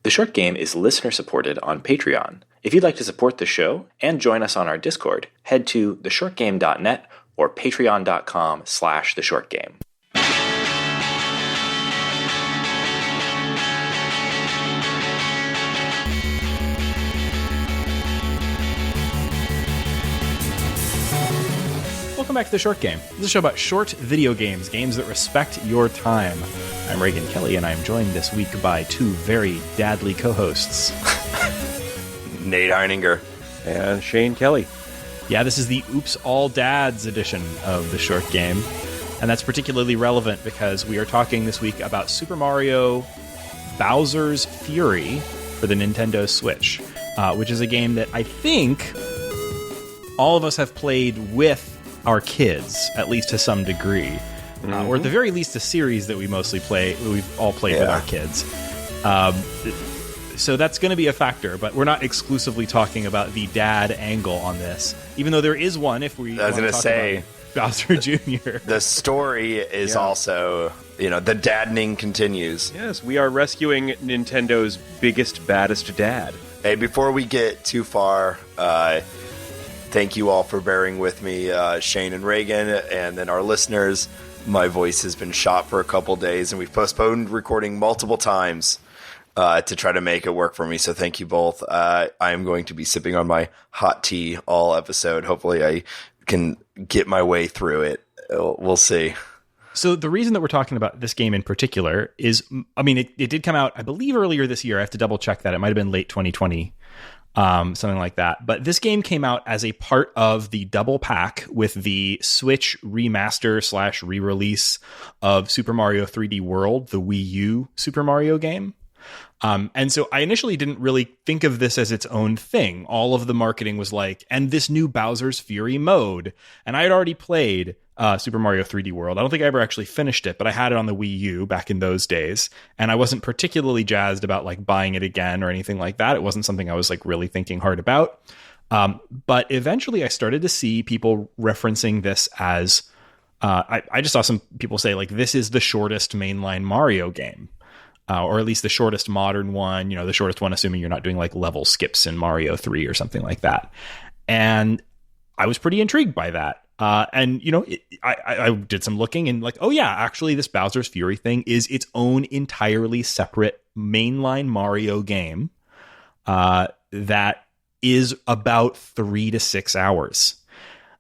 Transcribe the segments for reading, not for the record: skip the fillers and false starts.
The Short Game is listener-supported on Patreon. If you'd like to support the show and join us on our Discord, head to theshortgame.net or patreon.com/theshortgame. Welcome back to The Short Game. This is a show about short video games, games that respect your time. I'm Raygan Kelly, and I'm joined this week by two very dadly co-hosts. Nate Heininger. And Shane Kelly. Yeah, this is the Oops All Dads edition of The Short Game. And that's particularly relevant because we are talking this week about Super Mario Bowser's Fury for the Nintendo Switch, which is a game that I think all of us have played with our kids, at least to some degree. Or at the very least, a series that we've all played with our kids. So that's going to be a factor, but we're not exclusively talking about the dad angle on this, even though there is one if we I was going to say Bowser Jr. The story is also, the daddening continues. Yes, we are rescuing Nintendo's biggest, baddest dad. Hey, before we get too far, thank you all for bearing with me, Shane and Raygan, and then our listeners. My voice has been shot for a couple days, and we've postponed recording multiple times to try to make it work for me, so thank you both. I am going to be sipping on my hot tea all episode. Hopefully I can get my way through it. We'll see. So the reason that we're talking about this game in particular is, it did come out, I believe, earlier this year. I have to double check that. It might have been late 2020. Something like that. But this game came out as a part of the double pack with the Switch remaster / re-release of Super Mario 3D World, the Wii U Super Mario game. And so I initially didn't really think of this as its own thing. All of the marketing was like, and this new Bowser's Fury mode. And I had already played Super Mario 3D World. I don't think I ever actually finished it, but I had it on the Wii U back in those days. And I wasn't particularly jazzed about like buying it again or anything like that. It wasn't something I was like really thinking hard about. But eventually I started to see people referencing this as, I just saw some people say like, this is the shortest mainline Mario game. Or at least the shortest modern one, the shortest one, assuming you're not doing like level skips in Mario 3 or something like that. And I was pretty intrigued by that. I did some looking and like, oh yeah, actually this Bowser's Fury thing is its own entirely separate mainline Mario game that is about 3 to 6 hours.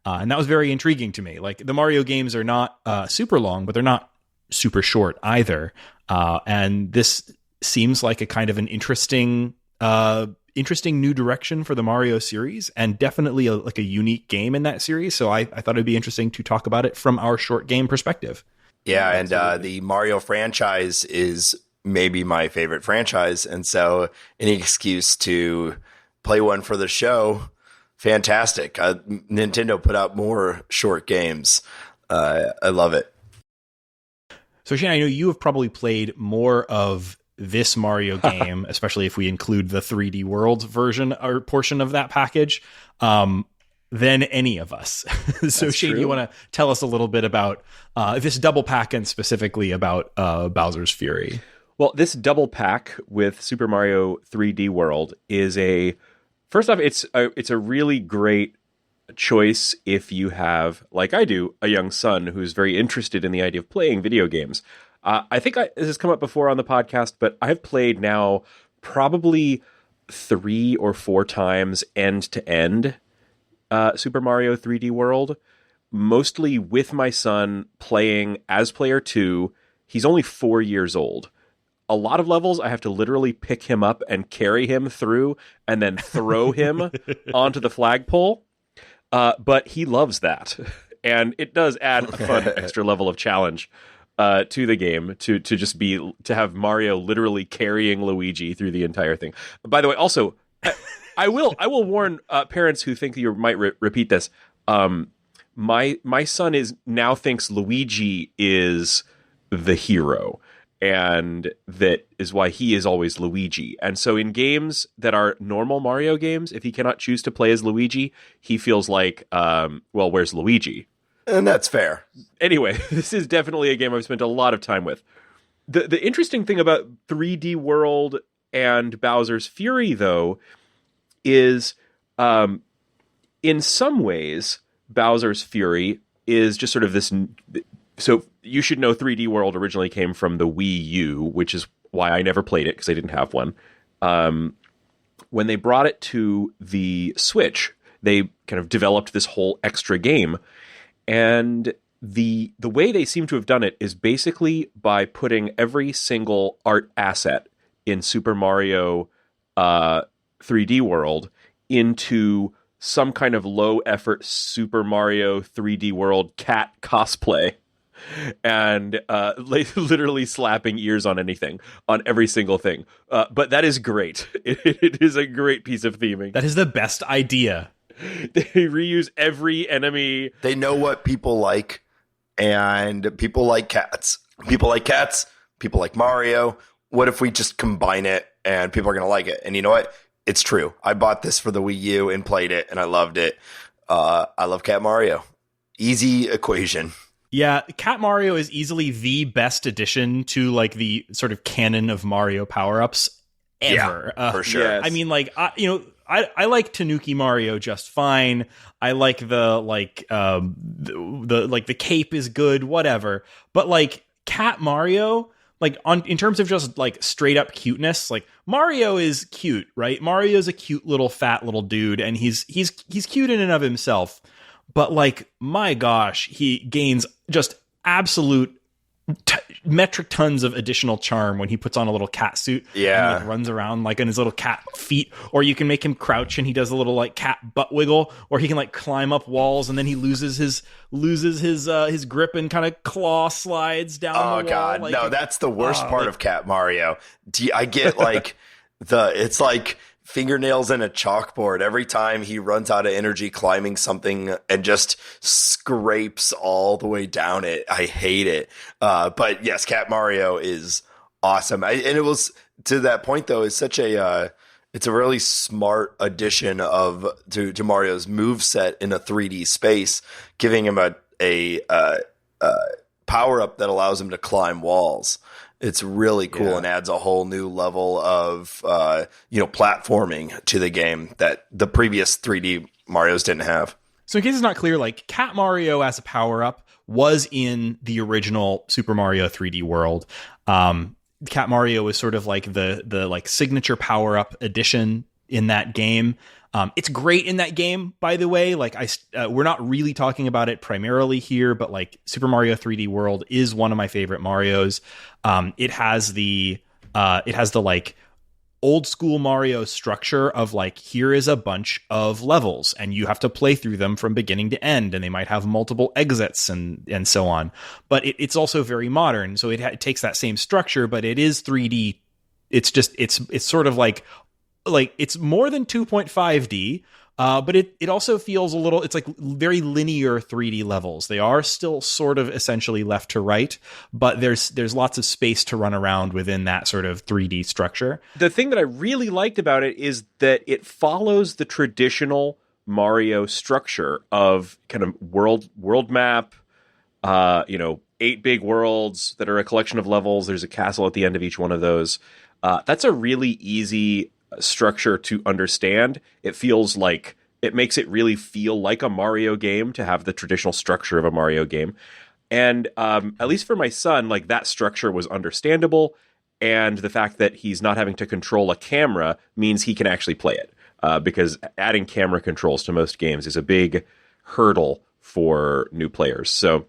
And that was very intriguing to me. Like the Mario games are not super long, but they're not super short either. And this seems like a kind of an interesting new direction for the Mario series, and definitely a unique game in that series. So I thought it'd be interesting to talk about it from our short game perspective. Yeah, and the Mario franchise is maybe my favorite franchise, and so any excuse to play one for the show, fantastic. Nintendo put out more short games. I love it. So Shane, I know you have probably played more of this Mario game, especially if we include the 3D World version or portion of that package, than any of us. So Shane, true. You want to tell us a little bit about this double pack and specifically about Bowser's Fury? Well, this double pack with Super Mario 3D World is first off, it's a really great choice if you have, like I do, a young son who's very interested in the idea of playing video games. I think this has come up before on the podcast, but I've played now probably 3 or 4 times end to end Super Mario 3D World, mostly with my son playing as player 2. He's only 4 years old. A lot of levels I have to literally pick him up and carry him through and then throw him onto the flagpole. But he loves that. And it does add a fun extra level of challenge to the game to have Mario literally carrying Luigi through the entire thing. By the way, also, I will warn parents who think you might repeat this. My son now thinks Luigi is the hero, and that is why he is always Luigi. And so in games that are normal Mario games, if he cannot choose to play as Luigi, he feels like, well, where's Luigi? And that's fair. Anyway, this is definitely a game I've spent a lot of time with. The interesting thing about 3D World and Bowser's Fury, though, is in some ways, Bowser's Fury is just sort of this. So you should know 3D World originally came from the Wii U, which is why I never played it because I didn't have one. When they brought it to the Switch, they kind of developed this whole extra game. And the way they seem to have done it is basically by putting every single art asset in Super Mario 3D World into some kind of low-effort Super Mario 3D World cat cosplay. And literally slapping ears on anything, on every single thing. But that is great. It is a great piece of theming. That is the best idea. They reuse every enemy. They know what people like, and people like cats. People like cats. People like Mario. What if we just combine it and people are going to like it? And you know what? It's true. I bought this for the Wii U and played it, and I loved it. I love Cat Mario. Easy equation. Yeah, Cat Mario is easily the best addition to like the sort of canon of Mario power-ups ever. Yeah, for sure. Yes. I mean, like, I like Tanuki Mario just fine. I like the cape is good, whatever. But like Cat Mario, like in terms of just like straight up cuteness, like Mario is cute, right? Mario's a cute little fat little dude, and he's cute in and of himself. But like, my gosh, he gains just absolute metric tons of additional charm when he puts on a little cat suit. Yeah, and like runs around like on his little cat feet. Or you can make him crouch and he does a little like cat butt wiggle. Or he can like climb up walls and then he loses his grip and kind of claw slides down. Oh the wall. god, like, no, that's the worst part of Cat Mario. I get like it's like fingernails in a chalkboard every time he runs out of energy climbing something and just scrapes all the way down it. I hate it. But yes, Cat Mario is awesome. And it was, to that point though, is such a it's a really smart addition to Mario's moveset in a 3D space, giving him a power up that allows him to climb walls. It's really cool and adds a whole new level of platforming to the game that the previous 3D Marios didn't have. So in case it's not clear, like Cat Mario as a power-up was in the original Super Mario 3D World. Cat Mario was sort of like the like signature power-up edition in that game. It's great in that game, by the way. Like we're not really talking about it primarily here, but like Super Mario 3D World is one of my favorite Marios. It has the like old school Mario structure of like, here is a bunch of levels and you have to play through them from beginning to end, and they might have multiple exits and so on. But it's also very modern, so it takes that same structure, but it is 3D. It's just it's sort of like it's more than 2.5D, but it also feels a little, it's like very linear 3D levels. They are still sort of essentially left to right, but there's lots of space to run around within that sort of 3D structure. The thing that I really liked about it is that it follows the traditional Mario structure of kind of world map, 8 big worlds that are a collection of levels. There's a castle at the end of each one of those. That's a really easy structure to understand. It feels like it makes it really feel like a Mario game to have the traditional structure of a Mario game. And at least for my son, like that structure was understandable. And the fact that he's not having to control a camera means he can actually play it. Because adding camera controls to most games is a big hurdle for new players. So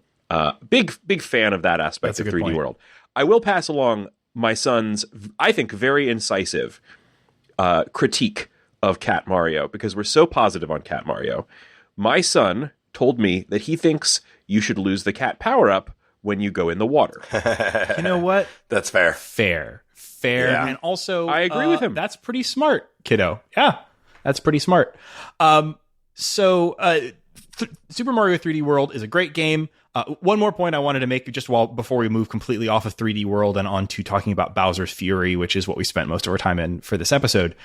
big fan of that aspect of 3D World. I will pass along my son's, I think, very incisive critique of Cat Mario, because we're so positive on Cat Mario. My son told me that he thinks you should lose the cat power-up when you go in the water. You know what? That's fair. Fair. Yeah. And also, I agree with him. That's pretty smart, kiddo. Yeah, that's pretty smart. Super Mario 3D World is a great game. One more point I wanted to make before we move completely off of 3D World and on to talking about Bowser's Fury, which is what we spent most of our time in for this episode,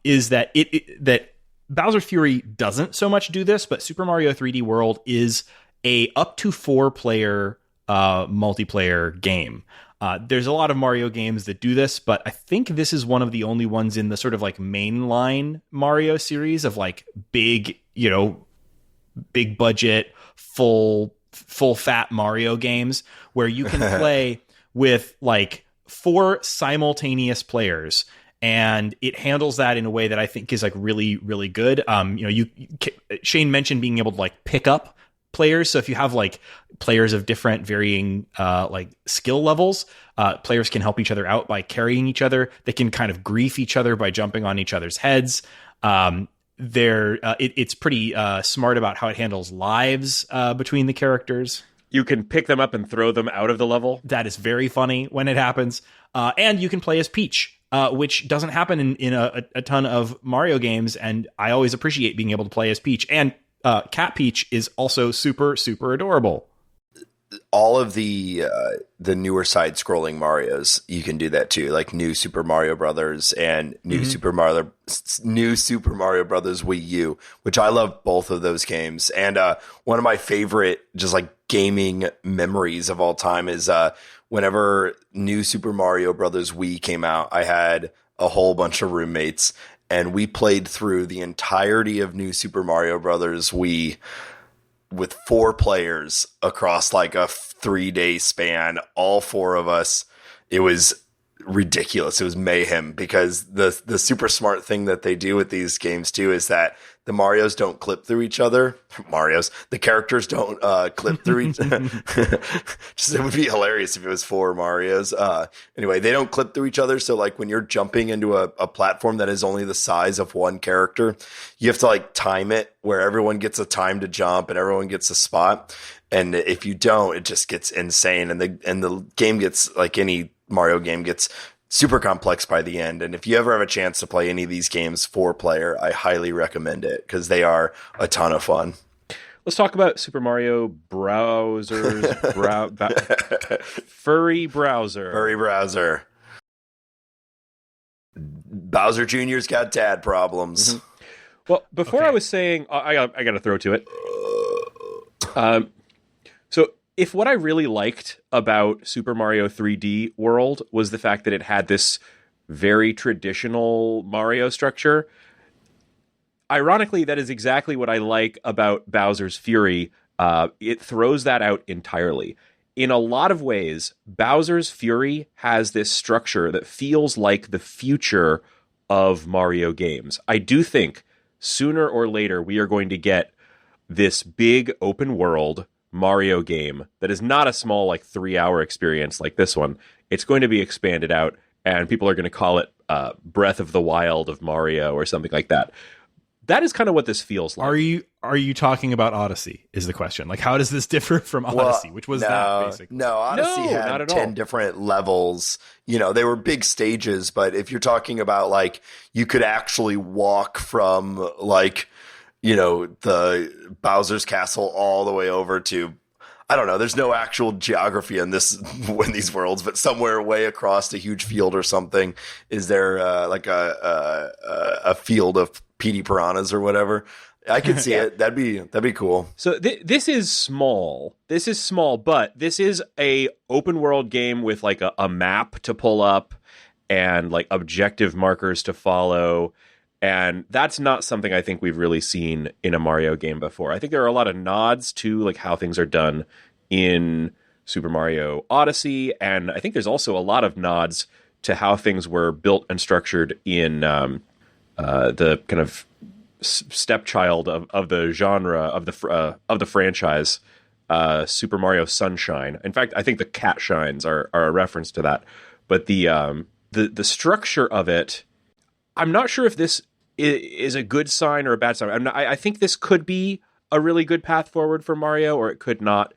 is that that Bowser's Fury doesn't so much do this, but Super Mario 3D World is a up to 4-player multiplayer game. There's a lot of Mario games that do this, but I think this is one of the only ones in the sort of like mainline Mario series of like big, big budget, full fat Mario games where you can play with like 4 simultaneous players, and it handles that in a way that I think is like really, really good. Shane mentioned being able to like pick up players. So if you have like players of different varying like skill levels, players can help each other out by carrying each other. They can kind of grief each other by jumping on each other's heads. It's pretty smart about how it handles lives between the characters. You can pick them up and throw them out of the level. That is very funny when it happens. And you can play as Peach, which doesn't happen in a ton of Mario games. And I always appreciate being able to play as Peach. And Cat Peach is also super, super adorable. All of the newer side-scrolling Marios, you can do that too, like New Super Mario Brothers and New Super Mario Brothers Wii U, which I love both of those games. And one of my favorite just like gaming memories of all time is whenever New Super Mario Brothers Wii came out, I had a whole bunch of roommates, and we played through the entirety of New Super Mario Brothers Wii with 4 players across like a 3-day span, all 4 of us. It was ridiculous. It was mayhem, because the super smart thing that they do with these games too is that the Marios don't clip through each other. The characters don't clip through each other. It would be hilarious if it was 4 Marios. Anyway, they don't clip through each other. So like when you're jumping into a platform that is only the size of one character, you have to like time it where everyone gets a time to jump and everyone gets a spot. And if you don't, it just gets insane. And the game gets, like any Mario game, gets super complex by the end. And if you ever have a chance to play any of these games 4-player, I highly recommend it, because they are a ton of fun. Let's talk about Super Mario Browser's Furry Browser. Furry Browser. Bowser Jr.'s got dad problems. Mm-hmm. Well, before I was saying, I got to throw to it. So if what I really liked about Super Mario 3D World was the fact that it had this very traditional Mario structure, ironically, that is exactly what I like about Bowser's Fury. It throws that out entirely. In a lot of ways, Bowser's Fury has this structure that feels like the future of Mario games. I do think sooner or later we are going to get this big open world Mario game that is not a small like 3-hour experience like this one. It's going to be expanded out, and people are going to call it Breath of the Wild of Mario or something like that. That is kind of what this feels like. Are you talking about Odyssey is the question? Like, how does this differ from Odyssey, which was that basically? No, Odyssey had 10 different levels. They were big stages, but if you're talking about like, you could actually walk from like, the Bowser's Castle all the way over to, I don't know, there's no actual geography in these worlds, but somewhere way across a huge field or something, is there like a field of PD piranhas or whatever. I could see it. That'd be cool. So this is small. But this is a open world game with like a map to pull up and like objective markers to follow. And that's not something I think we've really seen in a Mario game before. I think there are a lot of nods to like how things are done in Super Mario Odyssey, and I think there's also a lot of nods to how things were built and structured in the kind of stepchild of the genre of the franchise, Super Mario Sunshine. In fact, I think the cat shines are a reference to that. But the structure of it, I'm not sure if this is a good sign or a bad sign. I think this could be a really good path forward for Mario, or it could not.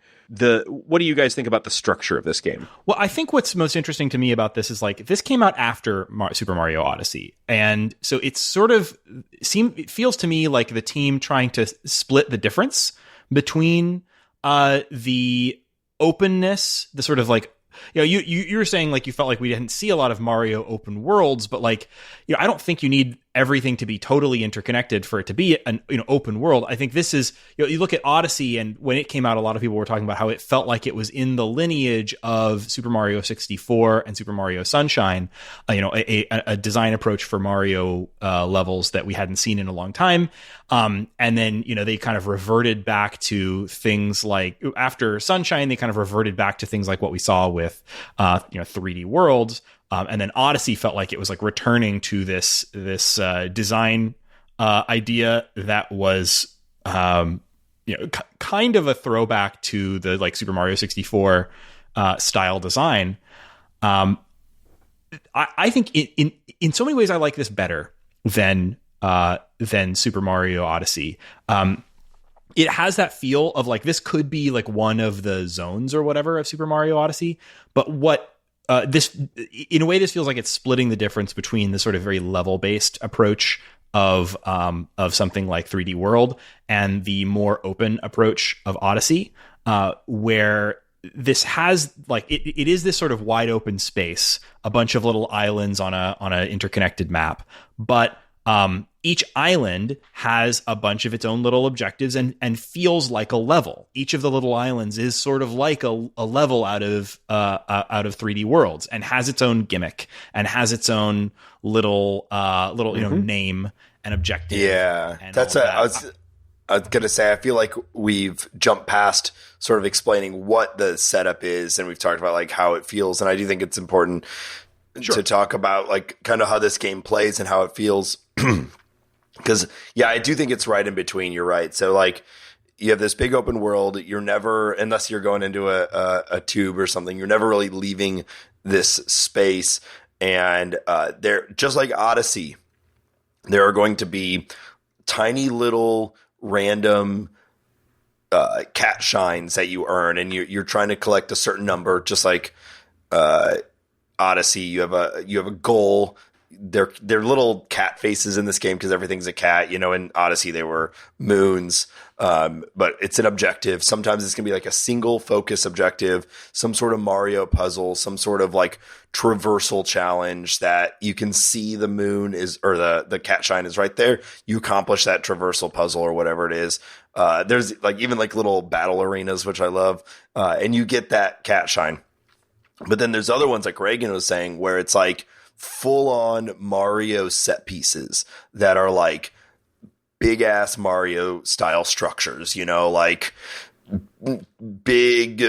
What do you guys think about the structure of this game? Well, I think what's most interesting to me about this is like, this came out after Super Mario Odyssey. And so it's sort of it feels to me like the team trying to split the difference between the openness, the sort of like, you were saying like you felt like we didn't see a lot of Mario open worlds, but like, I don't think you need everything to be totally interconnected for it to be an open world. I think this is, you look at Odyssey, and when it came out, a lot of people were talking about how it felt like it was in the lineage of Super Mario 64 and Super Mario Sunshine, a design approach for Mario levels that we hadn't seen in a long time. And then, they kind of reverted back to things like, after Sunshine, they kind of reverted back to things like what we saw with 3D Worlds. And then Odyssey felt like it was like returning to this design idea that was kind of a throwback to the like Super Mario 64 style design. I think in so many ways I like this better than Super Mario Odyssey. It has that feel of like this could be like one of the zones or whatever of Super Mario Odyssey, but what this, in a way, this feels like it's splitting the difference between the sort of very level-based approach of something like 3D World and the more open approach of Odyssey, where this has like it is this sort of wide open space, a bunch of little islands on a interconnected map, but each island has a bunch of its own little objectives and feels like a level. Each of the little islands is sort of like a level out of 3D Worlds, and has its own gimmick and has its own little name and objective. Yeah, and that's I was gonna say, I feel like we've jumped past sort of explaining what the setup is, and we've talked about like how it feels, and I do think it's important to talk about like kind of how this game plays and how it feels. Because, I do think it's right in between. You're right. So, like, you have this big open world. You're never, unless you're going into a tube or something, you're never really leaving this space. And there, just like Odyssey, there are going to be tiny little random cat shines that you earn, and you're trying to collect a certain number. Just like Odyssey, you have a goal. They're little cat faces in this game because everything's a cat. In Odyssey they were moons, but it's an objective. Sometimes it's gonna be like a single focus objective, some sort of Mario puzzle, some sort of like traversal challenge that you can see the moon is, or the cat shine is right there. You accomplish that traversal puzzle or whatever it is. There's like even like little battle arenas, which I love, and you get that cat shine. But then there's other ones like Raygan was saying where it's like full on Mario set pieces that are like big ass Mario style structures, like big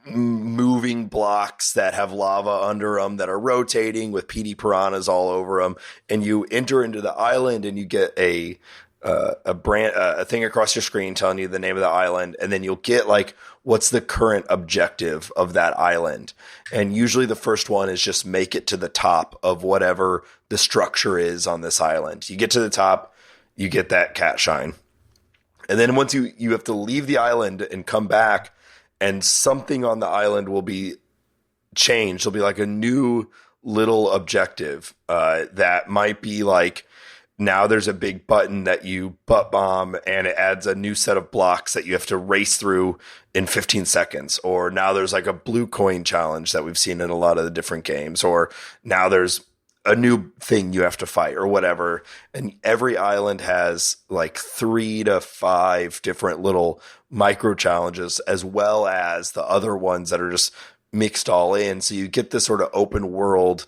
moving blocks that have lava under them that are rotating with PD piranhas all over them. And you enter into the island and you get a thing across your screen telling you the name of the island, and then you'll get like what's the current objective of that island. And usually the first one is just make it to the top of whatever the structure is on this island. You get to the top, you get that cat shine. And then once you have to leave the island and come back, and something on the island will be changed. There'll be like a new little objective that might be like, now there's a big button that you butt bomb and it adds a new set of blocks that you have to race through in 15 seconds. Or now there's like a blue coin challenge that we've seen in a lot of the different games. Or now there's a new thing you have to fight or whatever. And every island has like 3 to 5 different little micro challenges, as well as the other ones that are just mixed all in. So you get this sort of open world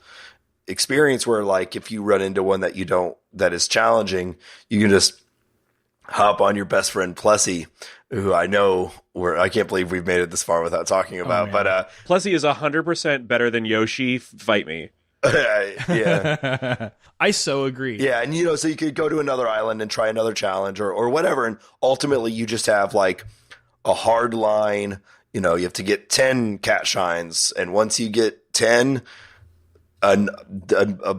experience where like if you run into one that is challenging, you can just hop on your best friend Plessy, who I know I can't believe we've made it this far without talking about. But Plessy is 100% better than Yoshi. Fight me. Yeah. I so agree. Yeah, and so you could go to another island and try another challenge or whatever, and ultimately you just have like a hard line. You have to get 10 cat shines, and once you get 10,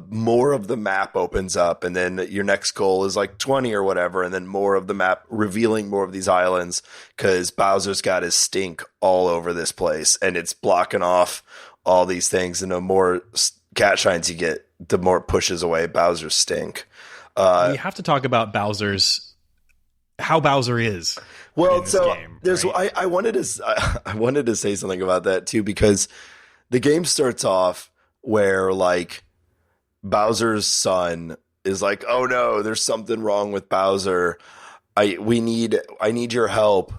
more of the map opens up, and then your next goal is like 20 or whatever, and then more of the map revealing more of these islands because Bowser's got his stink all over this place, and it's blocking off all these things. And the more cat shines you get, the more it pushes away Bowser's stink. We have to talk about how Bowser is. Well, so game, there's right? I wanted to say something about that too, because the game starts off where like Bowser's son is like, oh no, there's something wrong with Bowser. I need your help.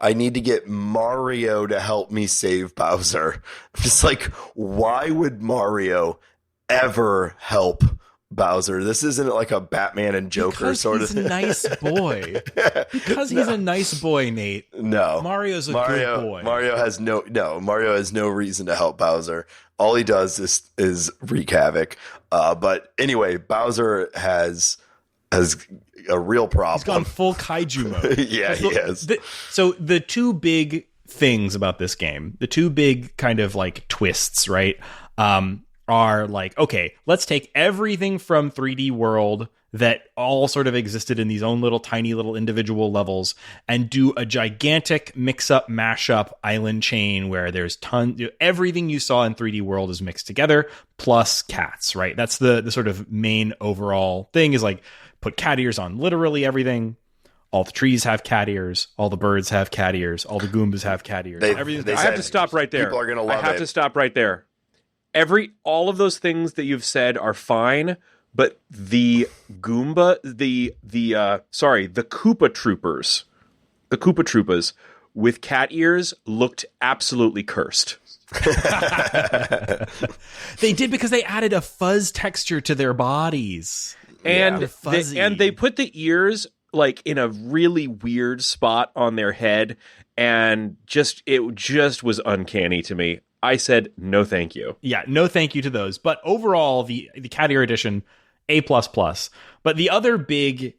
I need to get Mario to help me save Bowser. I'm just like, why would Mario ever help Bowser? This isn't like a Batman and Joker because sort he's of a nice boy. Because he's a nice boy, Nate. No. Mario's a good boy. Mario has no reason to help Bowser. All he does is wreak havoc. But anyway, Bowser has a real problem. He's gone full kaiju mode. Yeah, he is. So the two big things about this game, the two big kind of like twists, right, are like, okay, let's take everything from 3D World that all sort of existed in these own little tiny little individual levels and do a gigantic mix-up, mash-up island chain where there's tons, everything you saw in 3D World is mixed together, plus cats, right? That's the sort of main overall thing, is like, put cat ears on literally everything. All the trees have cat ears. All the birds have cat ears. All the Goombas have cat ears. They I have to stop right there. People are gonna love it. I have to stop right there. All of those things that you've said are fine, but the Goomba, the Koopa Troopas with cat ears looked absolutely cursed. They did, because they added a fuzz texture to their bodies. And fuzzy. they put the ears like in a really weird spot on their head, and it just was uncanny to me. I said no, thank you. Yeah, no, thank you to those. But overall, the cat ear edition, A++. But the other big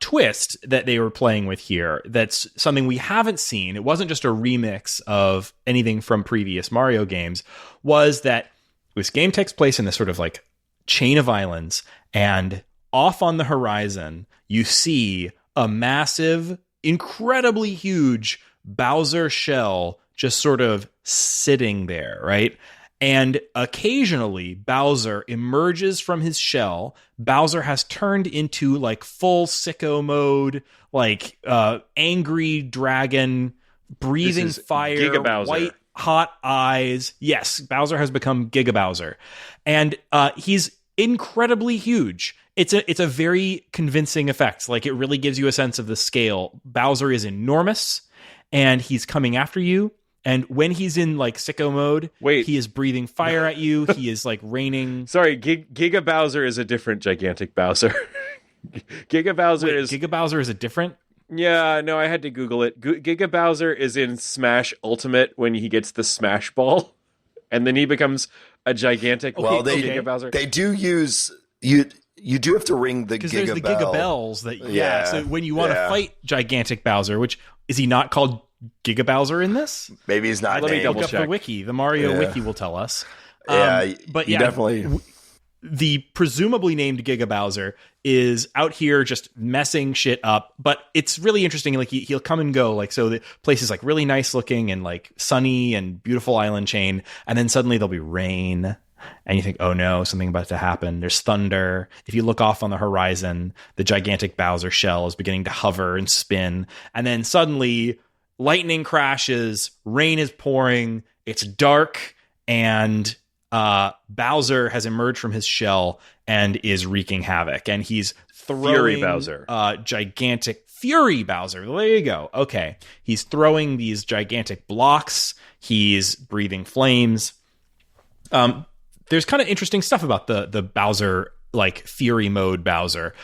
twist that they were playing with here, that's something we haven't seen. It wasn't just a remix of anything from previous Mario games. Was that this game takes place in this sort of like chain of islands, and off on the horizon you see a massive, incredibly huge Bowser shell just sort of sitting there, right? And occasionally Bowser emerges from his shell. Bowser has turned into like full sicko mode, like angry dragon, breathing fire, Giga Bowser. White hot eyes. Yes, Bowser has become Giga Bowser. And he's incredibly huge. It's a very convincing effect. Like, it really gives you a sense of the scale. Bowser is enormous, and he's coming after you. And when he's in like sicko mode, he is breathing fire at you. He is like raining. Sorry, Giga Bowser is a different gigantic Bowser. Giga Bowser is a different. Yeah, no, I had to Google it. Giga Bowser is in Smash Ultimate when he gets the Smash Ball, and then he becomes a gigantic. Giga Bowser. They do use you. You do have to ring the because Giga there's the Bell. Giga Bells that So when you want to fight gigantic Bowser, which is he not called Giga Bowser in this? Maybe he's not. Let me double look up the wiki. The Mario wiki will tell us. But yeah, definitely. The presumably named Giga Bowser is out here just messing shit up, but it's really interesting. Like, he'll come and go. Like, so the place is like really nice looking and like sunny and beautiful island chain, and then suddenly there'll be rain. And you think, oh no, something about to happen. There's thunder. If you look off on the horizon, the gigantic Bowser shell is beginning to hover and spin. And then suddenly lightning crashes, rain is pouring, it's dark, and Bowser has emerged from his shell and is wreaking havoc. And he's throwing Fury Bowser. Gigantic Fury Bowser. There you go. Okay. He's throwing these gigantic blocks. He's breathing flames. There's kind of interesting stuff about the Bowser, like Fury mode Bowser.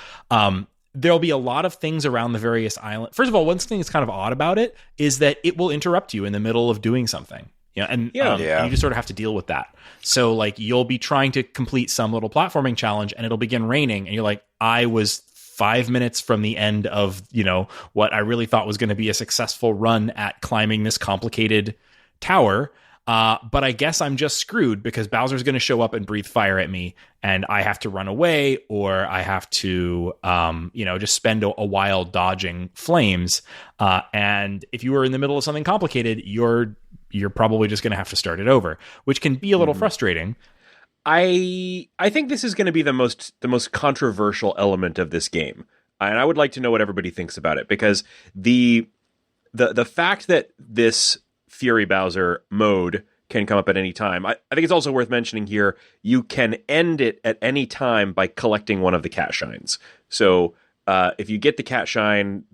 There'll be a lot of things around the various islands. First of all, one thing that's kind of odd about it is that it will interrupt you in the middle of doing something. And you just sort of have to deal with that. So like, you'll be trying to complete some little platforming challenge and it'll begin raining, and you're like, I was 5 minutes from the end of, what I really thought was going to be a successful run at climbing this complicated tower. But I guess I'm just screwed because Bowser's going to show up and breathe fire at me, and I have to run away, or I have to, just spend a while dodging flames. And if you were in the middle of something complicated, you're probably just going to have to start it over, which can be a little frustrating. I think this is going to be the most controversial element of this game, and I would like to know what everybody thinks about it, because the fact that this Fury Bowser mode can come up at any time. I think it's also worth mentioning here, you can end it at any time by collecting one of the cat shines. So if you get the cat shine,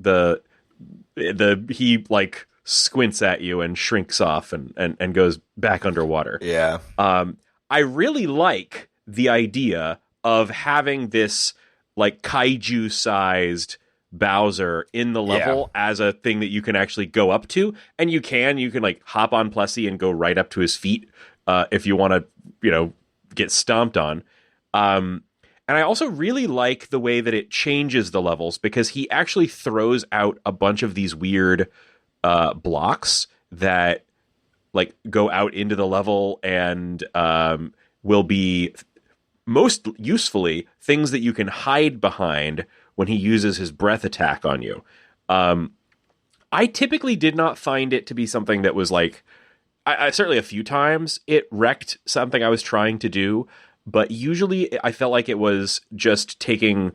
he like squints at you and shrinks off and goes back underwater. Yeah. I really like the idea of having this like kaiju sized Bowser in the level as a thing that you can actually go up to, and you can like hop on Plessy and go right up to his feet if you want to, get stomped on. And I also really like the way that it changes the levels, because he actually throws out a bunch of these weird blocks that like go out into the level and will be most usefully things that you can hide behind when he uses his breath attack on you. I typically did not find it to be something that was like, I certainly a few times it wrecked something I was trying to do, but usually I felt like it was just taking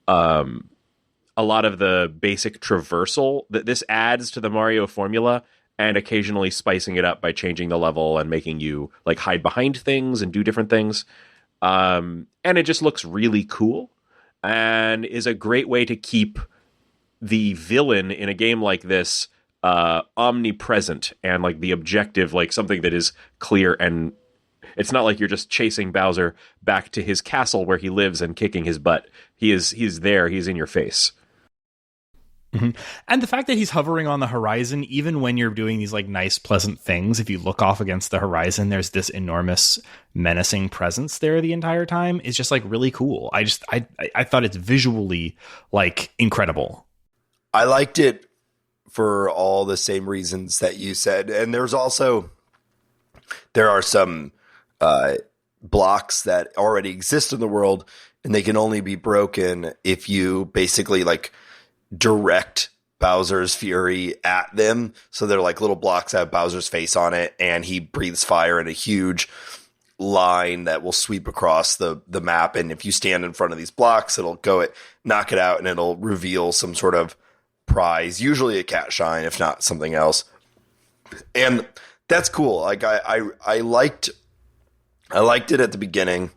a lot of the basic traversal that this adds to the Mario formula and occasionally spicing it up by changing the level and making you like hide behind things and do different things. And it just looks really cool and is a great way to keep the villain in a game like this omnipresent and like the objective, like something that is clear, and it's not like you're just chasing Bowser back to his castle where he lives and kicking his butt. He's there, he's in your face. Mm-hmm. And the fact that he's hovering on the horizon, even when you're doing these like nice, pleasant things, if you look off against the horizon, there's this enormous, menacing presence there the entire time, is just like really cool. I thought it's visually like incredible. I liked it for all the same reasons that you said. And there are some blocks that already exist in the world, and they can only be broken if you basically like direct Bowser's fury at them. So they're like little blocks that have Bowser's face on it, and he breathes fire in a huge line that will sweep across the map. And if you stand in front of these blocks, it'll knock it out, and it'll reveal some sort of prize, usually a cat shine, if not something else. And that's cool. Like I liked it at the beginning.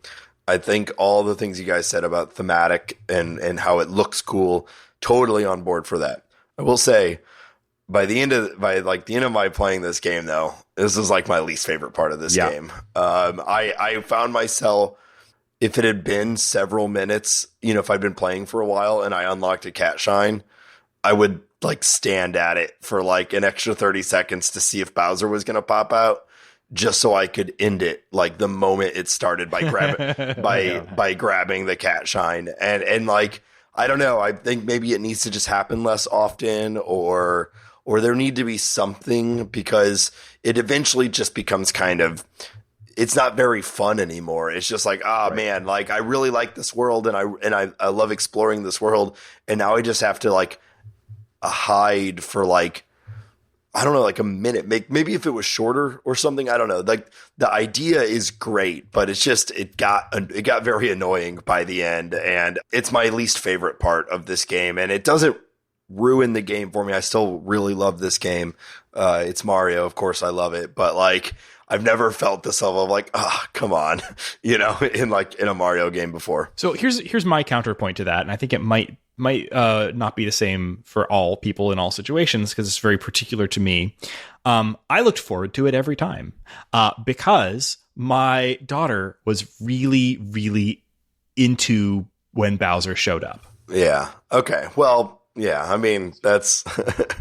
I think all the things you guys said about thematic and how it looks cool, totally on board for that. I will say, by the end of my playing this game, though, this is like my least favorite part of this game. I found myself, if it had been several minutes, if I'd been playing for a while and I unlocked a cat shine, I would like stand at it for like an extra 30 seconds to see if Bowser was going to pop out, just so I could end it like the moment it started by grabbing the cat shine. And like, I don't know, I think maybe it needs to just happen less often, or there need to be something, because it eventually just becomes kind of, it's not very fun anymore. It's just like, man, like I really like this world, and I love exploring this world, and now I just have to like hide for like, I don't know, like a minute. Maybe if it was shorter or something, I don't know. Like the idea is great, but it's just it got very annoying by the end, and it's my least favorite part of this game. And it doesn't ruin the game for me. I still really love this game. It's Mario, of course, I love it, but like I've never felt this level of like, come on, in a Mario game before. So here's my counterpoint to that, and I think it might not be the same for all people in all situations, because it's very particular to me. I looked forward to it every time because my daughter was really, really into when Bowser showed up. Yeah. Okay. Well, yeah. I mean, that's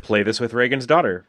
play this with Raygan's daughter.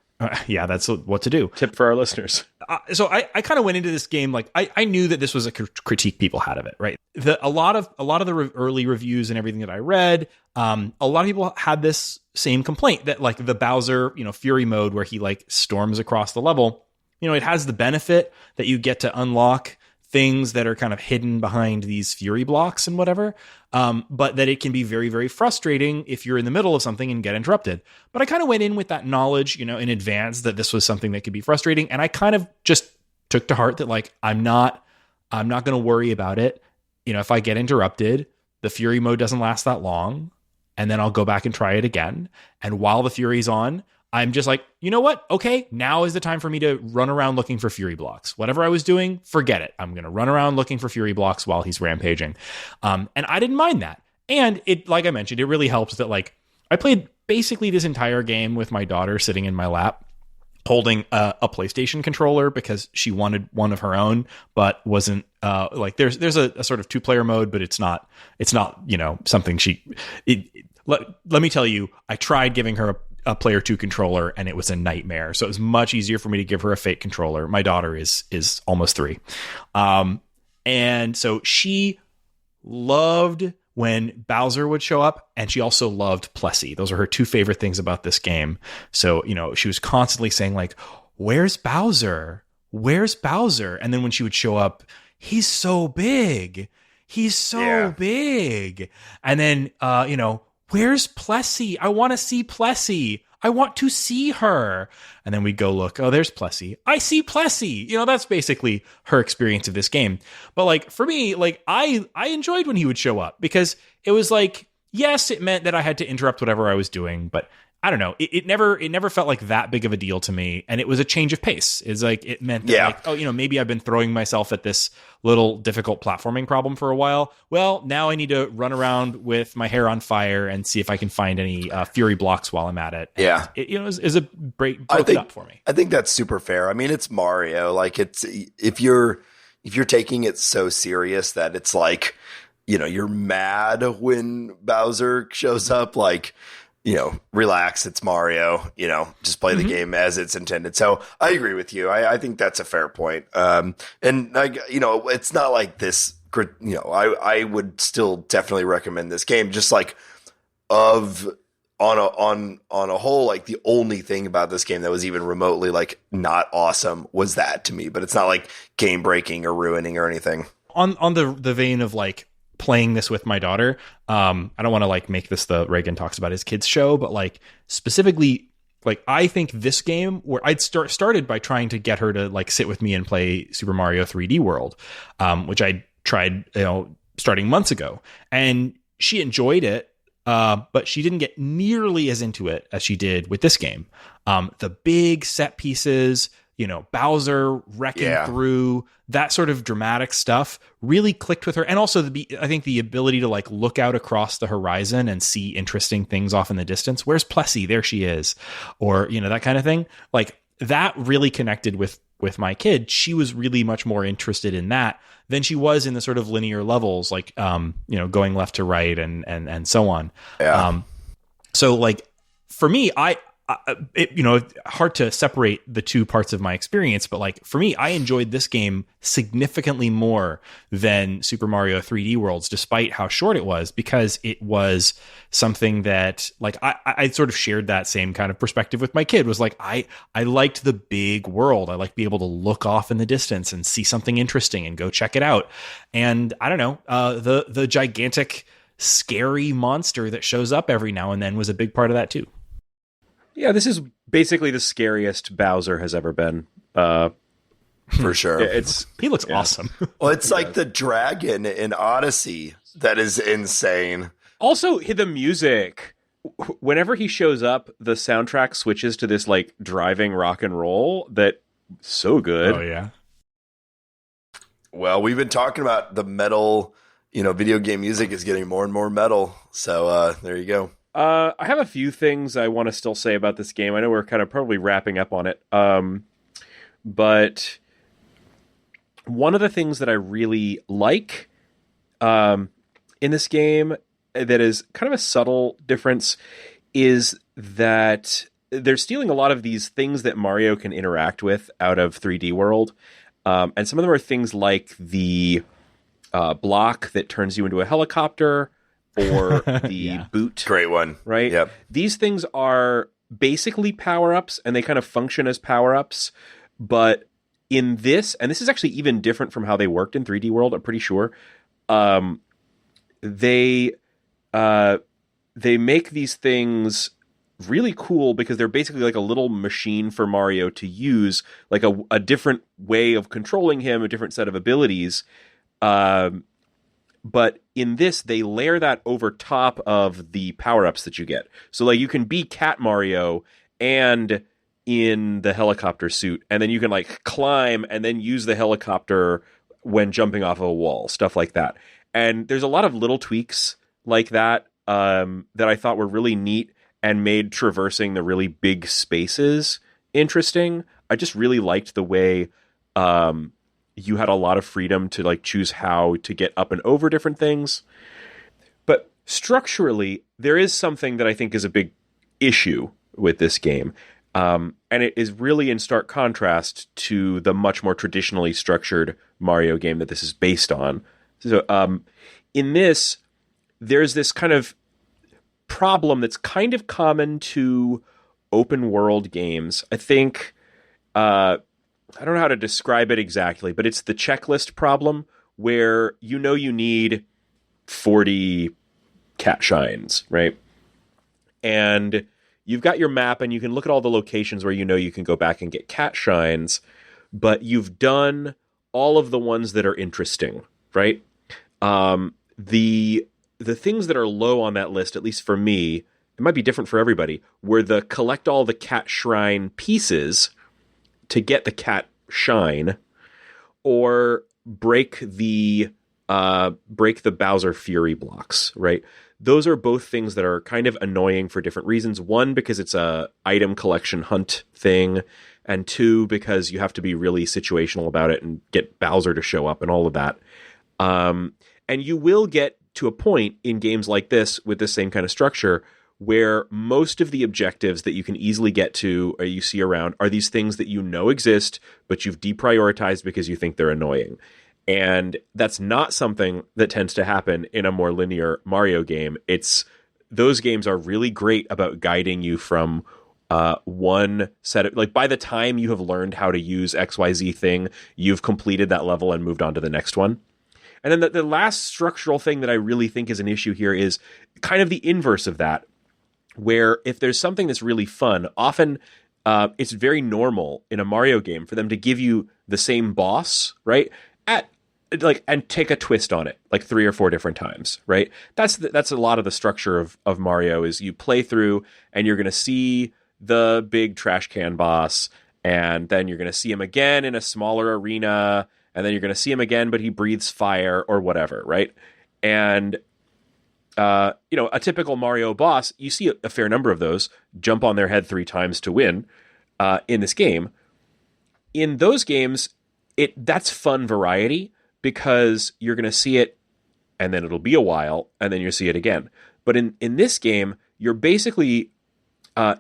Yeah, that's what to do. Tip for our listeners. So I kind of went into this game like I knew that this was a critique people had of it, right? A lot of the early reviews and everything that I read, a lot of people had this same complaint that like the Bowser, Fury mode where he like storms across the level, it has the benefit that you get to unlock things that are kind of hidden behind these Fury blocks and whatever, but that it can be very, very frustrating if you're in the middle of something and get interrupted. But I kind of went in with that knowledge, in advance that this was something that could be frustrating, and I kind of just took to heart that like I'm not going to worry about it. If I get interrupted, the Fury mode doesn't last that long, and then I'll go back and try it again. And while the Fury's on, I'm just like, you know what? Okay, now is the time for me to run around looking for Fury blocks. Whatever I was doing, forget it. I'm going to run around looking for Fury blocks while he's rampaging. And I didn't mind that. And it, like I mentioned, it really helps that like I played basically this entire game with my daughter sitting in my lap, holding a PlayStation controller because she wanted one of her own, but wasn't like there's a sort of 2-player mode, but it's not something let me tell you, I tried giving her a player 2 controller and it was a nightmare. So it was much easier for me to give her a Fate controller. My daughter is almost 3. And so she loved when Bowser would show up, and she also loved Plessy. Those are her 2 favorite things about this game. So, she was constantly saying like, where's Bowser? Where's Bowser? And then when she would show up, he's so big. He's so big. And then, where's Plessy? I want to see Plessy. I want to see her. And then we'd go look. Oh, there's Plessy. I see Plessy. That's basically her experience of this game. But like for me, like I enjoyed when he would show up because it was like, yes, it meant that I had to interrupt whatever I was doing, but I don't know. It never felt like that big of a deal to me. And it was a change of pace. It's like, it meant that like, maybe I've been throwing myself at this little difficult platforming problem for a while. Well, now I need to run around with my hair on fire and see if I can find any Fury blocks while I'm at it. And it is a break it up for me. I think that's super fair. I mean, it's Mario. Like it's, if you're taking it so serious that it's like, you're mad when Bowser shows up, like, relax, it's Mario, just play the game as it's intended. So I agree with you. I think that's a fair point. And it's not like this, I would still definitely recommend this game, just like on a whole, like the only thing about this game that was even remotely like not awesome was that to me, but it's not like game breaking or ruining or anything. On the vein of like, playing this with my daughter. I don't want to like make this the Raygan talks about his kids show, but like specifically, like I think this game where I'd started by trying to get her to like sit with me and play Super Mario 3D World, which I tried, starting months ago, and she enjoyed it. But she didn't get nearly as into it as she did with this game. The big set pieces, Bowser wrecking through, that sort of dramatic stuff really clicked with her. And also I think the ability to like look out across the horizon and see interesting things off in the distance. Where's Plessy? There she is. Or, that kind of thing. Like that really connected with my kid. She was really much more interested in that than she was in the sort of linear levels, like, going left to right and so on. Yeah. So like for me, hard to separate the 2 parts of my experience, but like for me, I enjoyed this game significantly more than Super Mario 3D Worlds, despite how short it was, because it was something that like I sort of shared that same kind of perspective with my kid. Was like I liked the big world. I like being able to look off in the distance and see something interesting and go check it out. And I don't know, the gigantic scary monster that shows up every now and then was a big part of that too. Yeah, this is basically the scariest Bowser has ever been. For sure. He looks awesome. Well, it's like the dragon in Odyssey that is insane. Also, the music. Whenever he shows up, the soundtrack switches to this like driving rock and roll that so good. Oh yeah. Well, we've been talking about the metal, video game music is getting more and more metal. So there you go. I have a few things I want to still say about this game. I know we're kind of probably wrapping up on it. But one of the things that I really like in this game that is kind of a subtle difference is that they're stealing a lot of these things that Mario can interact with out of 3D World. And some of them are things like the block that turns you into a helicopter, or the boot. Great one. Right? Yep. These things are basically power-ups, and they kind of function as power-ups. But in this, and this is actually even different from how they worked in 3D World, I'm pretty sure, they make these things really cool because they're basically like a little machine for Mario to use, like a different way of controlling him, a different set of abilities. But in this, they layer that over top of the power-ups that you get. So like you can be Cat Mario and in the helicopter suit, and then you can like climb and then use the helicopter when jumping off of a wall, stuff like that. And there's a lot of little tweaks like that that I thought were really neat and made traversing the really big spaces interesting. I just really liked the way you had a lot of freedom to like choose how to get up and over different things. But structurally, there is something that I think is a big issue with this game. And it is really in stark contrast to the much more traditionally structured Mario game that this is based on. So in this, there's this kind of problem that's kind of common to open world games. I think, I don't know how to describe it exactly, but it's the checklist problem where you need 40 cat shines, right? And you've got your map and you can look at all the locations where you can go back and get cat shines, but you've done all of the ones that are interesting, right? The things that are low on that list, at least for me, it might be different for everybody, were the collect all the cat shrine pieces to get the cat shine, or break the Bowser Fury blocks, right? Those are both things that are kind of annoying for different reasons. One, because it's a item collection hunt thing, and two, because you have to be really situational about it and get Bowser to show up and all of that. And you will get to a point in games like this with the same kind of structure where most of the objectives that you can easily get to or you see around are these things that exist, but you've deprioritized because you think they're annoying. And that's not something that tends to happen in a more linear Mario game. Those games are really great about guiding you from one set of, like, by the time you have learned how to use XYZ thing, you've completed that level and moved on to the next one. And then the last structural thing that I really think is an issue here is kind of the inverse of that, where if there's something that's really fun, often it's very normal in a Mario game for them to give you the same boss, right? And take a twist on it, like 3 or 4 different times, right? That's a lot of the structure of Mario is you play through and you're going to see the big trash can boss, and then you're going to see him again in a smaller arena, and then you're going to see him again, but he breathes fire or whatever, right? And, a typical Mario boss, you see a fair number of those jump on their head 3 times to win in this game. In those games, that's fun variety because you're going to see it and then it'll be a while and then you'll see it again. But in this game, you're basically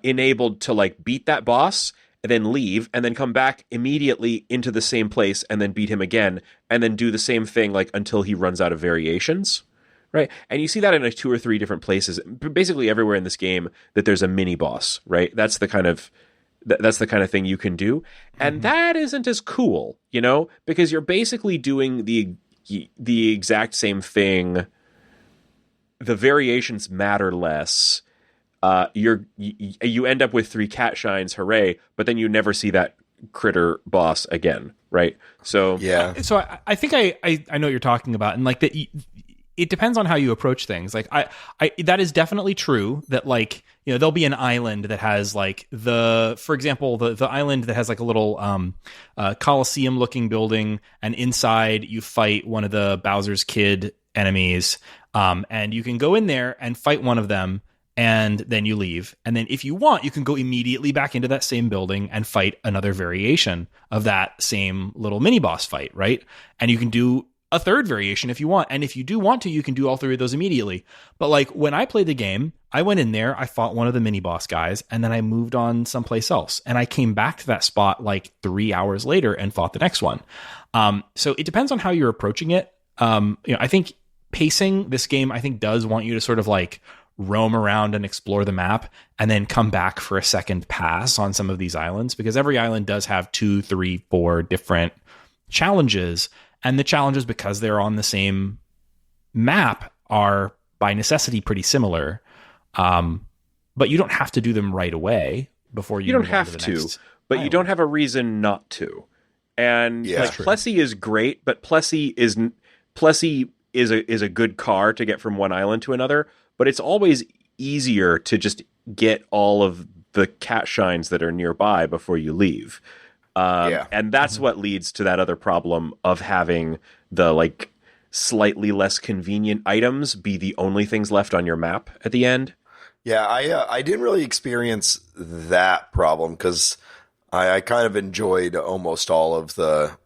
enabled to like beat that boss and then leave, and then come back immediately into the same place and then beat him again, and then do the same thing like until he runs out of variations, right? And you see that in like 2 or 3 different places, basically everywhere in this game that there's a mini boss, right? That's the kind of thing you can do, and that isn't as cool, because you're basically doing the exact same thing. The variations matter less. You end up with 3 cat shines, hooray! But then you never see that critter boss again, right? So yeah. So I think I know what you're talking about, and like that. It depends on how you approach things. Like I that is definitely true. That like there'll be an island that has like for example the island that has like a little Colosseum looking building, and inside you fight one of the Bowser's Kid enemies, and you can go in there and fight one of them. And then you leave. And then if you want, you can go immediately back into that same building and fight another variation of that same little mini boss fight, right? And you can do a third variation if you want. And if you do want to, you can do all 3 of those immediately. But like when I played the game, I went in there, I fought one of the mini boss guys, and then I moved on someplace else. And I came back to that spot like 3 hours later and fought the next one. So it depends on how you're approaching it. I think pacing this game, I think, does want you to sort of like roam around and explore the map and then come back for a second pass on some of these islands, because every island does have 2, 3, 4 different challenges. And the challenges, because they're on the same map, are by necessity pretty similar. But you don't have to do them right away before you don't have to, but island. You don't have a reason not to. And like Plessy is great, but Plessy is a good car to get from one island to another. But it's always easier to just get all of the cat shines that are nearby before you leave. And that's what leads to that other problem of having the like slightly less convenient items be the only things left on your map at the end. Yeah, I didn't really experience that problem because I kind of enjoyed almost all of the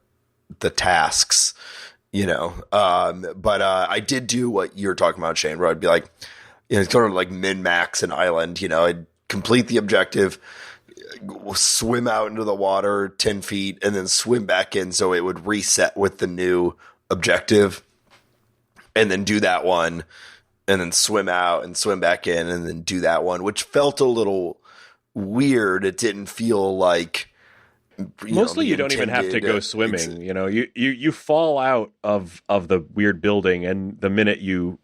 tasks, but I did do what you're talking about, Shane, where I'd be like, it's sort of like min-max an island, I'd complete the objective, swim out into the water 10 feet, and then swim back in so it would reset with the new objective, and then do that one, and then swim out and swim back in and then do that one, which felt a little weird. It didn't feel like... Mostly you don't even have to go swimming. You fall out of the weird building, and the minute you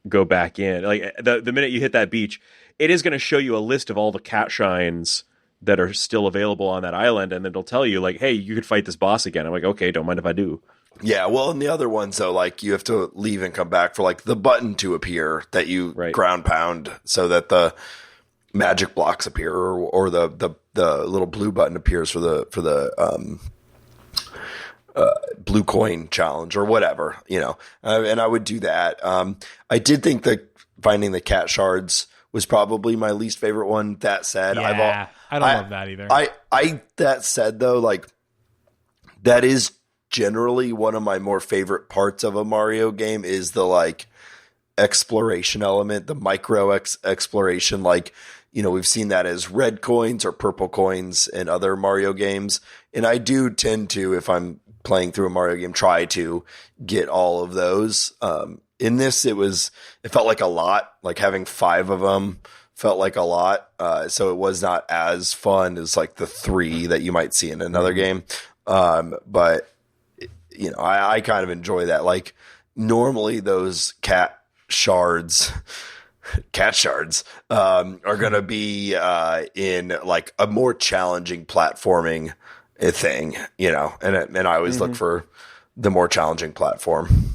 go back in, like the minute you hit that beach, it is going to show you a list of all the cat shines that are still available on that island, and it'll tell you like, hey, you could fight this boss again. I'm like, okay, don't mind if I do. Yeah, well, in the other ones, though, like you have to leave and come back for like the button to appear that you ground pound so that the magic blocks appear, or the little blue button appears for the blue coin challenge or whatever, and I would do that. I did think that finding the cat shards was probably my least favorite one. That said, I don't love that either. That said, though, like that is generally one of my more favorite parts of a Mario game is the like exploration element, the micro exploration. Like, we've seen that as red coins or purple coins in other Mario games. And I do tend to, if I'm playing through a Mario game, try to get all of those. In this, it felt like a lot, like having 5 of them felt like a lot. So it was not as fun as like the 3 that you might see in another game. But I kind of enjoy that. Like normally those cat shards are going to be in like a more challenging platforming thing, and I always look for the more challenging platform.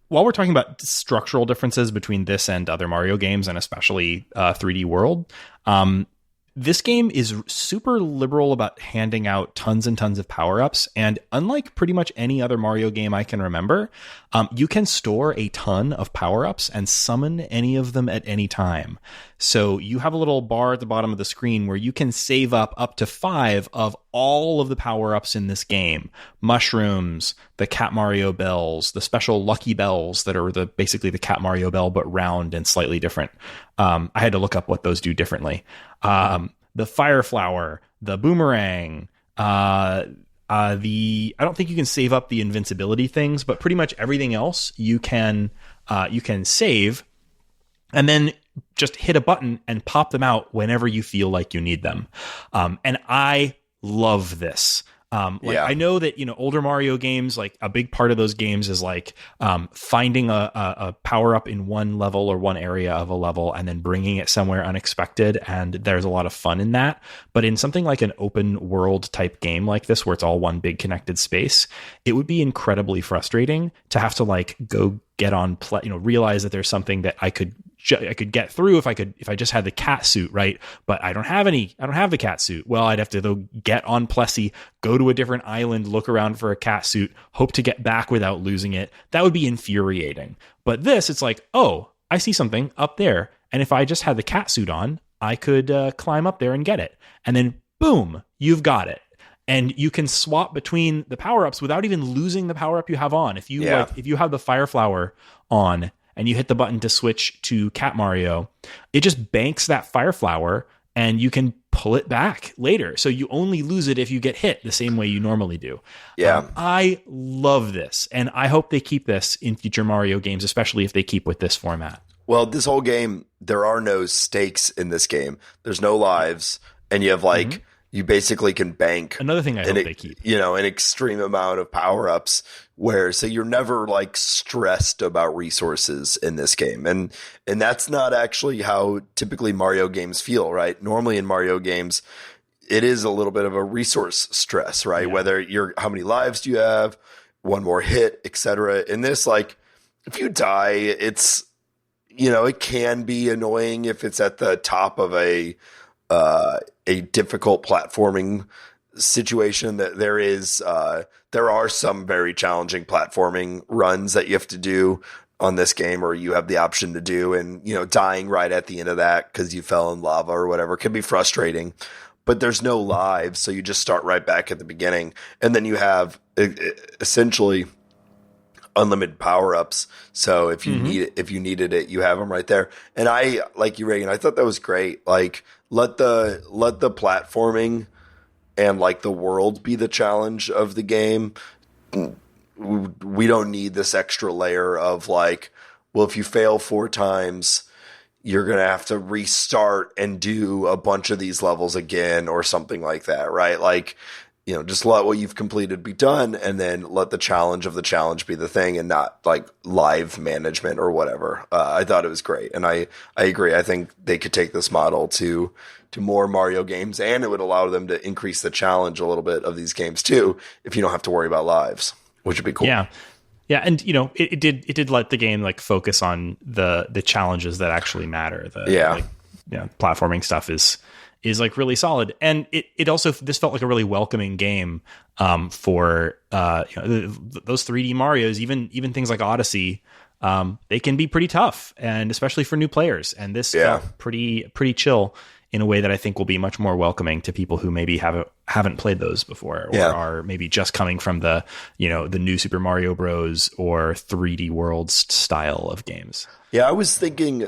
While we're talking about structural differences between this and other Mario games, and especially 3D World, this game is super liberal about handing out tons and tons of power-ups, and unlike pretty much any other Mario game I can remember, you can store a ton of power-ups and summon any of them at any time. So you have a little bar at the bottom of the screen where you can save up to 5 of all of the power-ups in this game. Mushrooms, the Cat Mario bells, the special lucky bells that are basically the Cat Mario bell but round and slightly different. I had to look up what those do differently. The fire flower, the boomerang, I don't think you can save up the invincibility things, but pretty much everything else you can save and then just hit a button and pop them out whenever you feel like you need them. And I love this. I know that, older Mario games, like a big part of those games is like finding a power up in one level or one area of a level and then bringing it somewhere unexpected. And there's a lot of fun in that. But in something like an open world type game like this, where it's all one big connected space, it would be incredibly frustrating to have to like go get on realize that there's something that I could get through if I just had the cat suit, right? But I don't have the cat suit. Well, I'd have to though get on Plessy, go to a different island, look around for a cat suit, hope to get back without losing it. That would be infuriating. But this, it's like, oh, I see something up there. And if I just had the cat suit on, I could climb up there and get it. And then boom, you've got it. And you can swap between the power-ups without even losing the power-up you have on. If you have the fire flower on and you hit the button to switch to Cat Mario, it just banks that fire flower and you can pull it back later. So you only lose it if you get hit the same way you normally do. Yeah. I love this. And I hope they keep this in future Mario games, especially if they keep with this format. Well, this whole game, there are no stakes in this game. There's no lives. And you have like... You basically can bank another thing I hope they keep, an extreme amount of power-ups so you're never like stressed about resources in this game. And that's not actually how typically Mario games feel, right? Normally in Mario games, it is a little bit of a resource stress, right? Yeah. Whether how many lives do you have, one more hit, etc. In this, like if you die, it's, it can be annoying if it's at the top of a a difficult platforming situation. That there are some very challenging platforming runs that you have to do on this game, or you have the option to do, and dying right at the end of that because you fell in lava or whatever can be frustrating. But there's no lives, so you just start right back at the beginning, and then you have essentially unlimited power-ups. So if you needed it, you have them right there. And I, like you, Raygan, I thought that was great. Like, let the platforming and like the world be the challenge of the game. We don't need this extra layer of like, well, if you fail 4 times, you're going to have to restart and do a bunch of these levels again or something like that, right? Like, just let what you've completed be done, and then let the challenge of the challenge be the thing, and not like live management or whatever. I thought it was great. And I agree. I think they could take this model to more Mario games, and it would allow them to increase the challenge a little bit of these games too, if you don't have to worry about lives, which would be cool. Yeah. Yeah, and it did let the game like focus on the challenges that actually matter. Platforming stuff is like really solid, and it also, this felt like a really welcoming game for those 3D Marios. Even things like Odyssey, they can be pretty tough, and especially for new players. And this felt pretty chill in a way that I think will be much more welcoming to people who maybe haven't played those before, or are maybe just coming from the new Super Mario Bros. Or 3D Worlds style of games. Yeah, I was thinking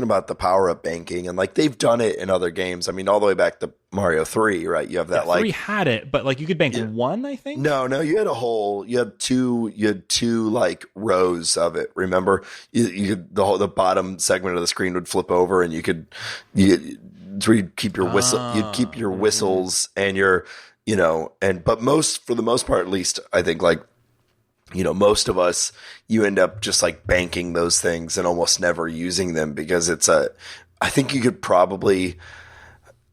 about the power-up banking, and like they've done it in other games. I mean, all the way back to Mario 3, right? You have that 3 had it, but like you could bank one, I think. No, you had two like rows of it. Remember, the bottom segment of the screen would flip over, and you'd keep your whistle. You'd keep your whistles and your, but for the most part, at least, I think like, most of us, you end up just like banking those things and almost never using them, because I think you could probably,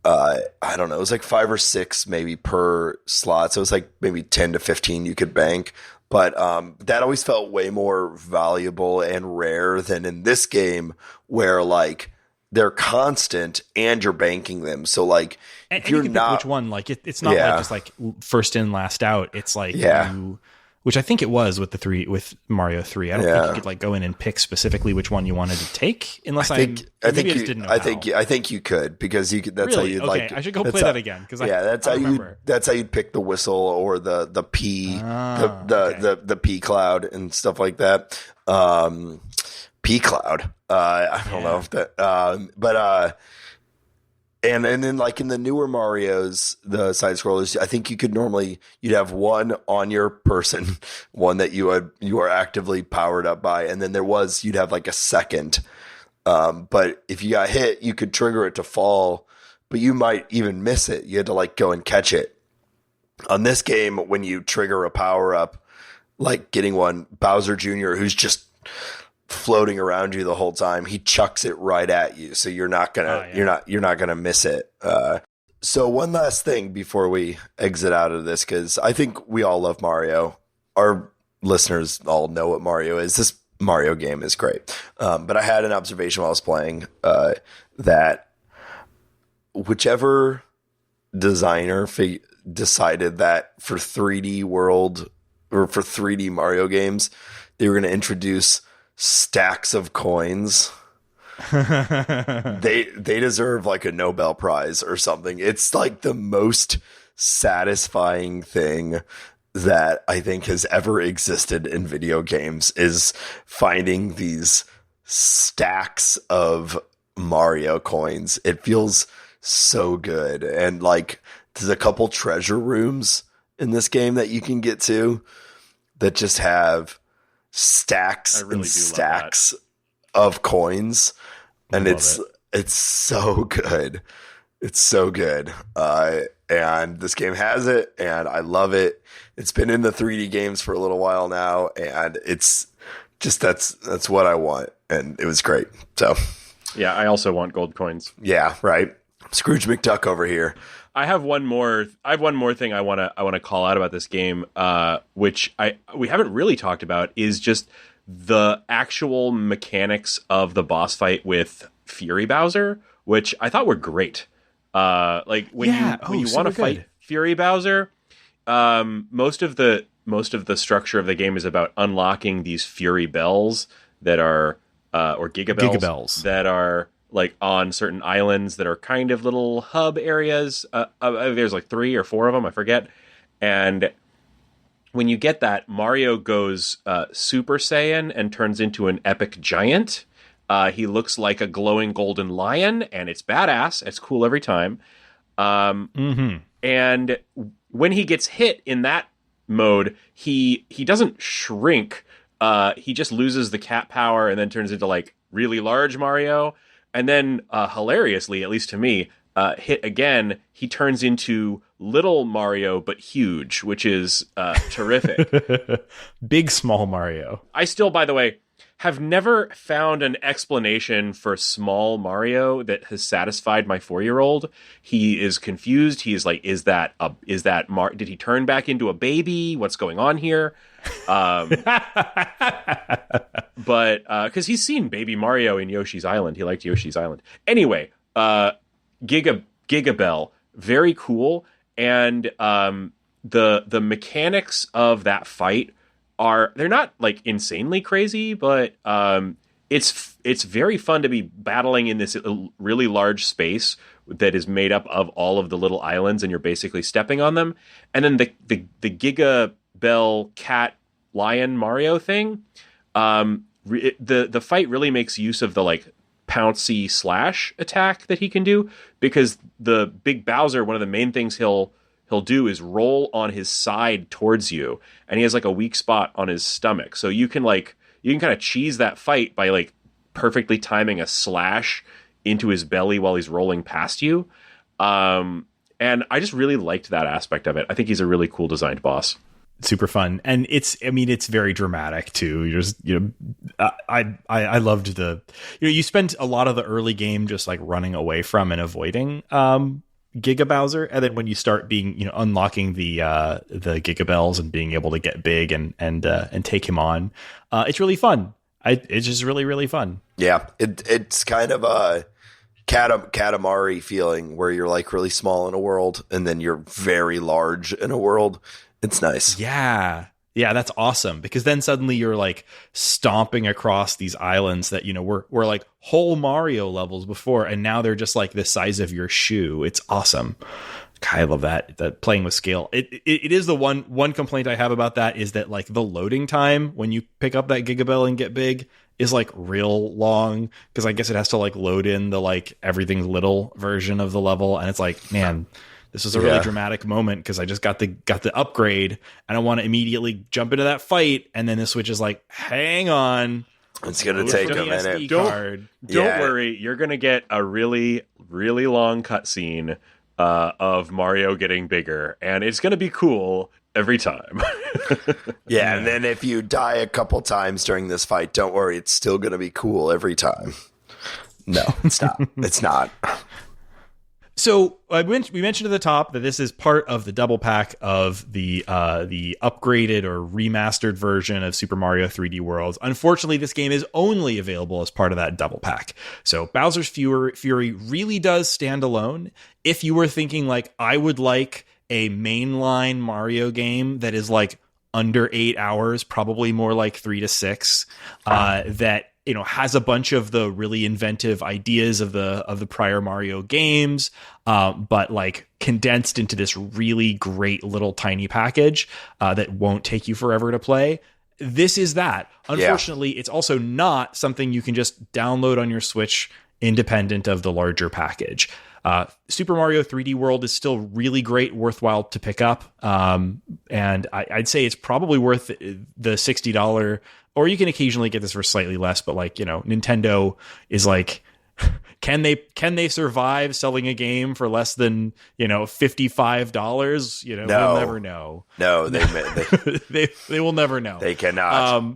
I don't know, it was like 5 or 6 maybe per slot. So it was like maybe 10 to 15 you could bank. But that always felt way more valuable and rare than in this game, where like they're constant and you're banking them. So like, if you're not, which one, like it's not like just like first in, last out. It's like which I think it was with Mario 3. I don't think you could like go in and pick specifically which one you wanted to take, unless I think you could, because you could. That's really? how you'd like. I should go play that again, because that's how you'd pick the whistle or the P, the P cloud and stuff like that. P cloud. I don't know if that, but and then like in the newer Marios, the side scrollers, I think you'd have one on your person, one that you are actively powered up by, and then you'd have like a second. But if you got hit, you could trigger it to fall, but you might even miss it. You had to like go and catch it. On this game, when you trigger a power up, like getting one, Bowser Jr., who's just floating around you the whole time, he chucks it right at you, so you're not gonna you're not gonna miss it. So one last thing before we exit out of this, because I think we all love Mario. Our listeners all know what Mario is. This Mario game is great, but I had an observation while I was playing that whichever designer decided that for 3D World or for 3D Mario games, they were going to introduce stacks of coins. They deserve like a Nobel Prize or something. It's like the most satisfying thing that I think has ever existed in video games, is finding these stacks of Mario coins. It feels so good. And like, there's a couple treasure rooms in this game that you can get to that just have stacks and stacks of coins, and it's so good. It's so good. And this game has it, and I love it. It's been in the 3D games for a little while now, and it's just that's what I want, and it was great. So yeah, I also want gold coins. Yeah, right. Scrooge McDuck over here. I have one more thing I want to call out about this game, which we haven't really talked about, is just the actual mechanics of the boss fight with Fury Bowser, which I thought were great. Like when you want to fight Fury Bowser, most of the structure of the game is about unlocking these Fury Bells that are or Gigabells that are like on certain islands that are kind of little hub areas. There's like 3 or 4 of them, I forget. And when you get that, Mario goes Super Saiyan and turns into an epic giant. He looks like a glowing golden lion, and it's badass. It's cool every time. And when he gets hit in that mode, he doesn't shrink. He just loses the cat power and then turns into like really large Mario. And then hilariously, at least to me, hit again, he turns into little Mario, but huge, which is terrific. Big, small Mario. I still, by the way, have never found an explanation for small Mario that has satisfied my 4-year-old. He is confused. He is like, did he turn back into a baby? What's going on here? But because he's seen Baby Mario in Yoshi's Island. He liked Yoshi's Island. Anyway, Gigabell, very cool. And the mechanics of that fight they're not like insanely crazy, but it's very fun to be battling in this really large space that is made up of all of the little islands, and you're basically stepping on them. And then the Gigabell cat lion Mario thing, the fight really makes use of the like pouncy slash attack that he can do, because the big Bowser, one of the main things he'll do is roll on his side towards you, and he has like a weak spot on his stomach. So you can kind of cheese that fight by like perfectly timing a slash into his belly while he's rolling past you. And I just really liked that aspect of it. I think he's a really cool designed boss. Super fun. And it's very dramatic too. You're just, I loved you spent a lot of the early game just like running away from and avoiding, Giga Bowser, and then when you start being unlocking the Gigabells and being able to get big and take him on, it's really fun. It's just really, really fun. Yeah, it's kind of a Katamari feeling where you're like really small in a world and then you're very large in a world. It's nice. Yeah, that's awesome, because then suddenly you're like stomping across these islands that were like whole Mario levels before, and now they're just like the size of your shoe. It's awesome. God, I love that playing with scale. It is the one complaint I have about that is that like the loading time when you pick up that Gigabell and get big is like real long, because I guess it has to like load in the like everything's little version of the level, and it's like, man, this was a really dramatic moment because I just got the upgrade and I want to immediately jump into that fight, and then the Switch is like, hang on, it's gonna take a minute. Don't worry, you're gonna get a really, really long cutscene of Mario getting bigger, and it's gonna be cool every time. Yeah, and then if you die a couple times during this fight, don't worry, it's still gonna be cool every time. No, it's not. It's not. So we mentioned at the top that this is part of the double pack of the upgraded or remastered version of Super Mario 3D World. Unfortunately, this game is only available as part of that double pack. So Bowser's Fury really does stand alone. If you were thinking like, I would like a mainline Mario game that is like under 8 hours, probably more like 3 to 6, that has a bunch of the really inventive ideas of the prior Mario games, but like condensed into this really great little tiny package that won't take you forever to play. This is that. Unfortunately, It's also not something you can just download on your Switch independent of the larger package. Super Mario 3D World is still really great, worthwhile to pick up. And I'd say it's probably worth the $60, or you can occasionally get this for slightly less, but like, Nintendo is like, can they survive selling a game for less than, $55? No. We'll never know. No, they will never know. They cannot.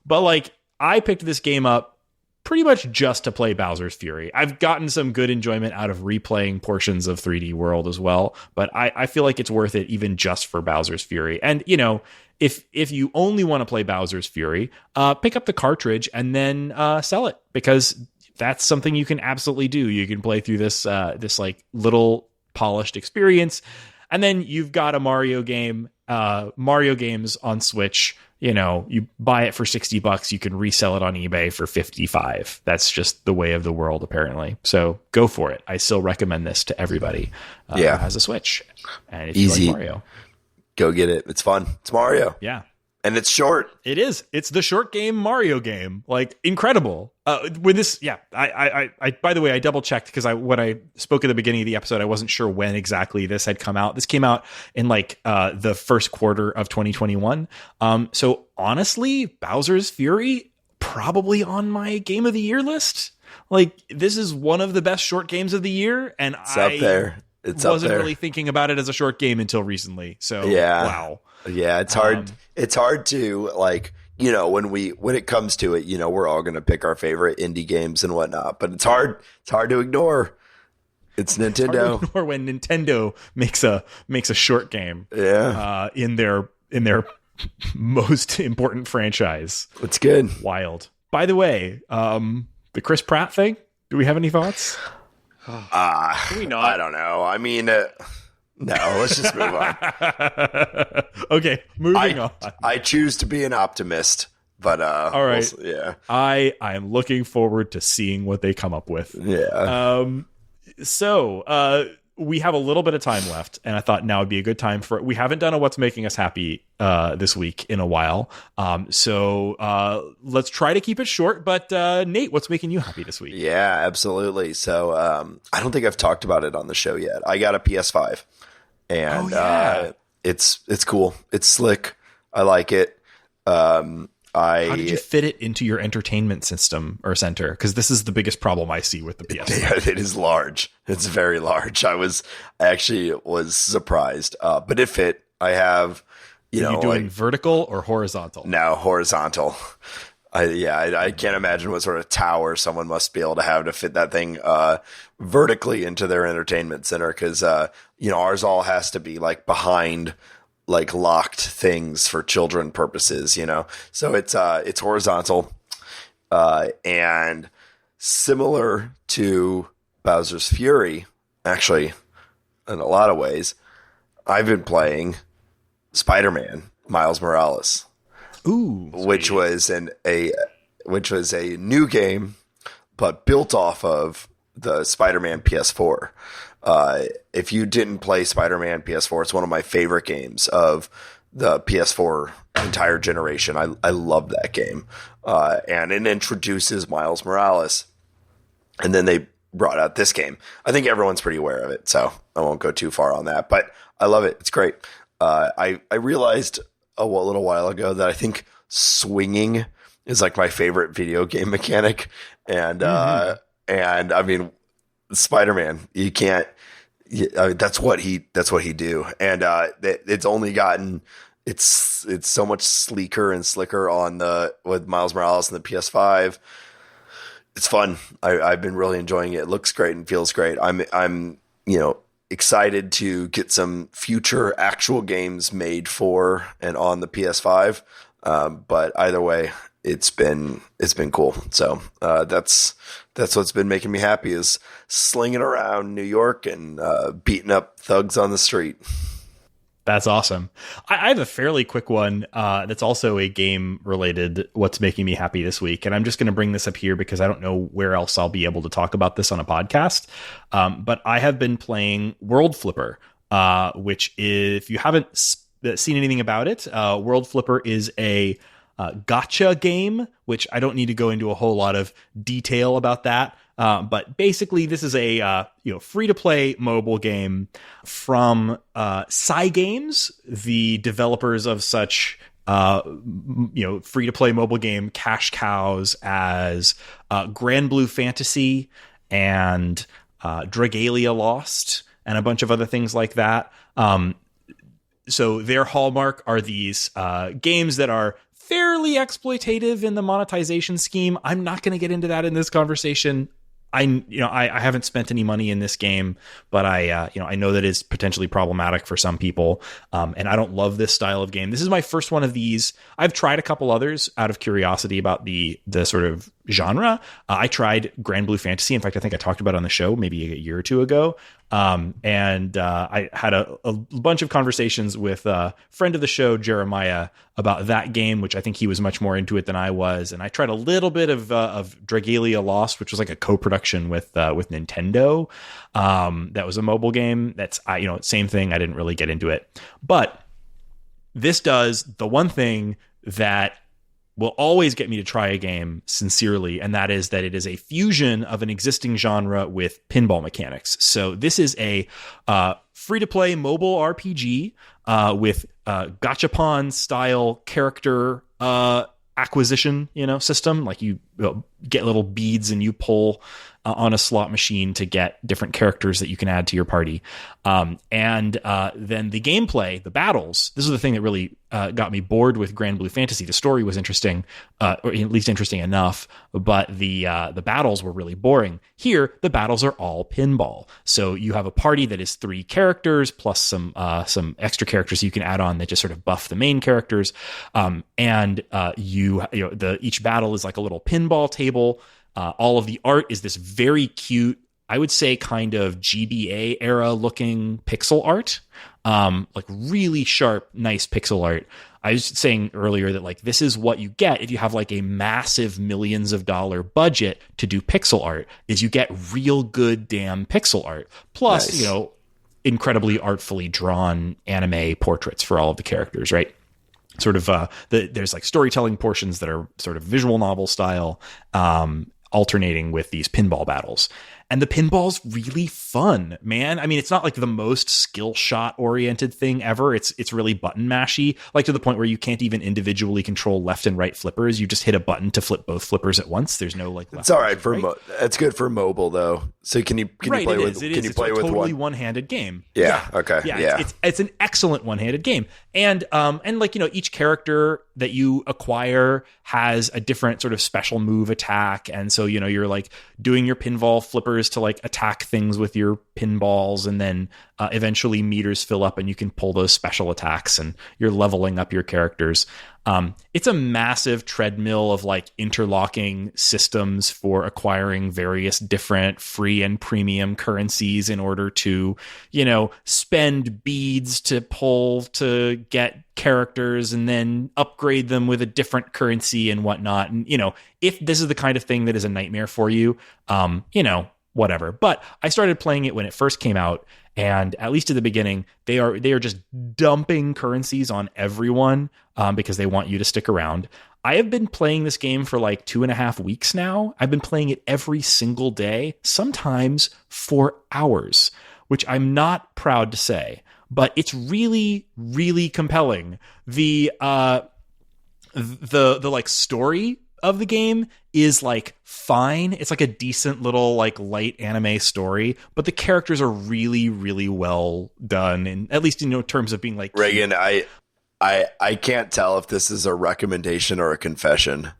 But like, I picked this game up pretty much just to play Bowser's Fury. I've gotten some good enjoyment out of replaying portions of 3D World as well, but I feel like it's worth it even just for Bowser's Fury. And, if you only want to play Bowser's Fury, pick up the cartridge and then sell it, because that's something you can absolutely do. You can play through this like little polished experience, and then you've got a Mario game, Mario games on Switch. You buy it for $60, you can resell it on eBay for $55. That's just the way of the world, apparently. So go for it. I still recommend this to everybody who has a Switch. And if Easy. you like Mario, go get it. It's fun. It's Mario. Yeah. And it's short. It is. It's the short game Mario game. Like, incredible. When this, I by the way, I double checked because when I spoke at the beginning of the episode, I wasn't sure when exactly this had come out. This came out in like the first quarter of 2021. So honestly, Bowser's Fury probably on my game of the year list. Like, this is one of the best short games of the year, and It's up there. Wasn't really thinking about it as a short game until recently. So wow. Yeah, it's hard. It's hard to like, when it comes to it, we're all going to pick our favorite indie games and whatnot, but it's hard to ignore. It's Nintendo. It's hard to ignore when Nintendo makes a short game. Yeah. In their most important franchise. It's good. Wild. By the way, the Chris Pratt thing. Do we have any thoughts? Can we not? I don't know. I mean, no, let's just move on. Okay, moving on. I choose to be an optimist, but all right. I am looking forward to seeing what they come up with. Yeah. So we have a little bit of time left, and I thought now would be a good time for. We haven't done a What's Making Us Happy this week in a while, so let's try to keep it short. But Nate, what's making you happy this week? Yeah, absolutely. So I don't think I've talked about it on the show yet. I got a PS5, and it's cool. It's slick. I like it. How did you fit it into your entertainment system or center? Because this is the biggest problem I see with the PS5. It is large. It's very large. I actually was surprised, but it fit. I have, Are you doing vertical or horizontal? No, horizontal. I can't imagine what sort of tower someone must be able to have to fit that thing vertically into their entertainment center. Because ours all has to be like behind like locked things for children purposes, so it's horizontal, and similar to Bowser's Fury, actually, in a lot of ways, I've been playing Spider-Man Miles Morales. Ooh, which was a new game, but built off of the Spider-Man PS4. If you didn't play Spider-Man PS4, it's one of my favorite games of the PS4 entire generation. I love that game. And it introduces Miles Morales. And then they brought out this game. I think everyone's pretty aware of it, so I won't go too far on that. But I love it. It's great. I realized a little while ago that I think swinging is like my favorite video game mechanic. And I mean, Spider-Man, you can't. That's what he do, and it's only gotten it's so much sleeker and slicker with Miles Morales and the PS5. It's fun. I've been really enjoying it. It looks great and feels great. I'm excited to get some future actual games made for and on the PS5. But either way, it's been cool. So that's what's been making me happy, is slinging around New York and beating up thugs on the street. That's awesome. I have a fairly quick one that's also a game related what's making me happy this week. And I'm just going to bring this up here because I don't know where else I'll be able to talk about this on a podcast. But I have been playing World Flipper, which if you haven't seen anything about it, World Flipper is a gacha game, which I don't need to go into a whole lot of detail about that. But basically, this is a free-to-play mobile game from Cygames, the developers of such free-to-play mobile game cash cows as Grand Blue Fantasy and Dragalia Lost and a bunch of other things like that. So their hallmark are these games that are fairly exploitative in the monetization scheme. I'm not going to get into that in this conversation. I haven't spent any money in this game, but I know that it's potentially problematic for some people. And I don't love this style of game. This is my first one of these. I've tried a couple others out of curiosity about the sort of genre. I tried Grand Blue Fantasy. In fact, I think I talked about it on the show maybe a year or two ago. I had a bunch of conversations with a friend of the show, Jeremiah, about that game, which I think he was much more into it than I was. And I tried a little bit of Dragalia Lost, which was like a co-production with Nintendo. That was a mobile game. That's, same thing. I didn't really get into it, but this does the one thing that will always get me to try a game sincerely, and that is that it is a fusion of an existing genre with pinball mechanics. So this is a free-to-play mobile RPG with gachapon style character acquisition, system. Like you get little beads and you pull on a slot machine to get different characters that you can add to your party. Then the gameplay, the battles, this is the thing that really got me bored with Grand Blue Fantasy. The story was interesting, or at least interesting enough, but the battles were really boring. Here, the battles are all pinball. So you have a party that is 3 characters plus some extra characters you can add on that just sort of buff the main characters. Each battle is like a little pinball table. All of the art is this very cute, I would say kind of GBA era looking pixel art, like really sharp, nice pixel art. I was saying earlier that like this is what you get if you have like a massive millions of dollar budget to do pixel art, is you get real good damn pixel art. Plus, nice. Incredibly artfully drawn anime portraits for all of the characters, right? Sort of there's like storytelling portions that are sort of visual novel style, alternating with these pinball battles. And the pinball's really fun, man. I mean, it's not like the most skill shot oriented thing ever. It's really button mashy, like to the point where you can't even individually control left and right flippers. You just hit a button to flip both flippers at once. There's no like. It's all right for it's good for mobile though. So can you play with? Can you play with totally one-handed game? Yeah. Okay. Yeah. It's an excellent one-handed game, and like each character that you acquire has a different sort of special move attack, and so you're like doing your pinball flippers to like attack things with your pinballs, and then eventually meters fill up and you can pull those special attacks and you're leveling up your characters. It's a massive treadmill of like interlocking systems for acquiring various different free and premium currencies in order to, spend beads to pull to get characters and then upgrade them with a different currency and whatnot. And, if this is the kind of thing that is a nightmare for you, whatever. But I started playing it when it first came out, and at least at the beginning, they are just dumping currencies on everyone because they want you to stick around. I have been playing this game for like 2.5 weeks now. I've been playing it every single day, sometimes for hours, which I'm not proud to say, but it's really, really compelling. The like story of the game is like fine. It's like a decent little like light anime story, but the characters are really, really well done, and at least terms of being like Raygan, I can't tell if this is a recommendation or a confession.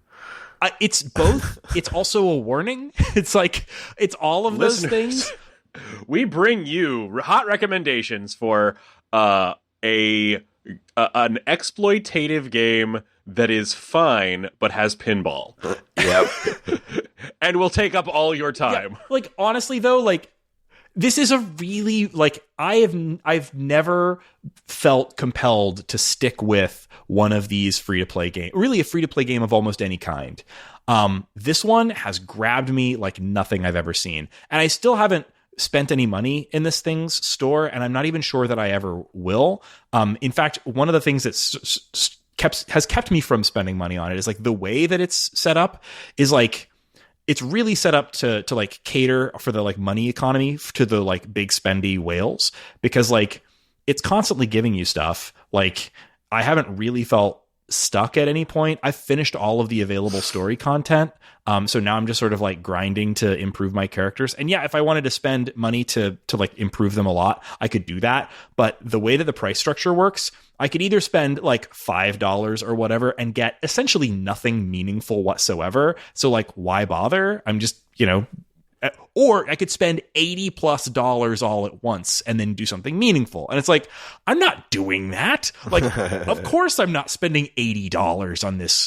It's both. It's also a warning. It's like it's all of those things. We bring you hot recommendations for an exploitative game that is fine but has pinball. Yep. And will take up all your time. Yeah, like honestly though, like this is a really like I've never felt compelled to stick with one of these free-to-play games. Really a free-to-play game of almost any kind. This one has grabbed me like nothing I've ever seen. And I still haven't spent any money in this thing's store, and I'm not even sure that I ever will. In fact, one of the things that's has kept me from spending money on it is like the way that it's set up is like it's really set up to like cater for the like money economy to the like big spendy whales, because like it's constantly giving you stuff. Like I haven't really felt stuck at any point. I've finished all of the available story content. So now I'm just sort of like grinding to improve my characters. And yeah, if I wanted to spend money to like improve them a lot, I could do that. But the way that the price structure works, I could either spend like $5 or whatever and get essentially nothing meaningful whatsoever. So like, why bother? I'm just, Or I could spend $80+ all at once and then do something meaningful. And it's like, I'm not doing that. Like, of course I'm not spending $80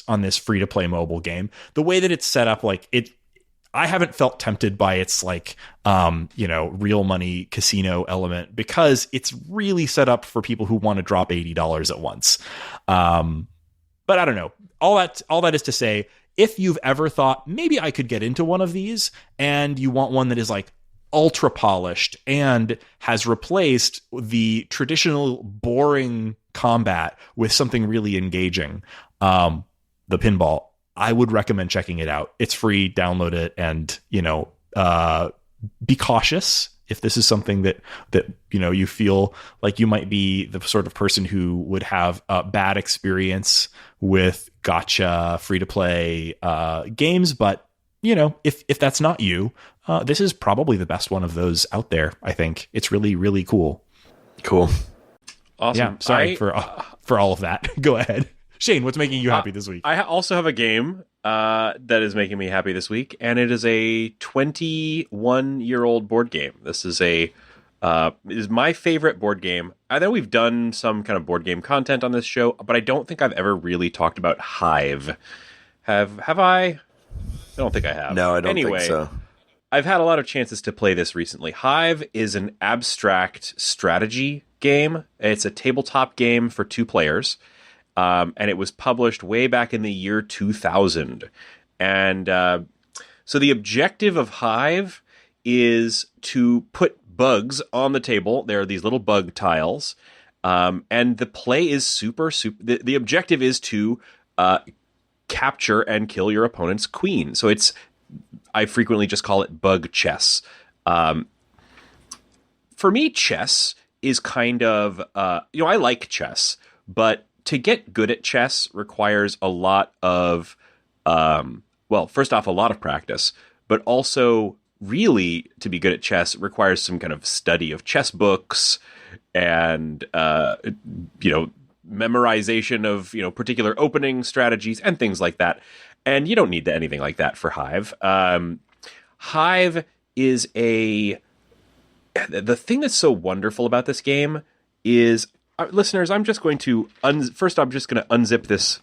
on this free to play mobile game. The way that it's set up, like I haven't felt tempted by its like, real money casino element, because it's really set up for people who want to drop $80 at once. But I don't know. All that is to say, if you've ever thought maybe I could get into one of these, and you want one that is like ultra polished and has replaced the traditional boring combat with something really engaging, the pinball, I would recommend checking it out. It's free, download it, and be cautious if this is something that you feel like you might be the sort of person who would have a bad experience with gotcha free to play games. But if that's not you, this is probably the best one of those out there. I think it's really, really cool. Cool. Awesome. Yeah. Sorry for all of that. Go ahead, Shane. What's making you happy this week? I also have a game that is making me happy this week, and it is a 21-year-old board game. This is is my favorite board game. I know we've done some kind of board game content on this show, but I don't think I've ever really talked about Hive. Have I? I don't think I have. No, I don't think so. I've had a lot of chances to play this recently. Hive is an abstract strategy game. It's a tabletop game for 2 players. And it was published way back in the year 2000. And so the objective of Hive is to put bugs on the table. There are these little bug tiles. And the play is super. The objective is to capture and kill your opponent's queen. So I frequently just call it bug chess. For me, chess is kind of, I like chess, but to get good at chess requires a lot of, first off, a lot of practice, but also really to be good at chess requires some kind of study of chess books and, memorization of, particular opening strategies and things like that. And you don't need anything like that for Hive. Hive is the thing that's so wonderful about this game is, listeners, I'm just going to first I'm just going to unzip this.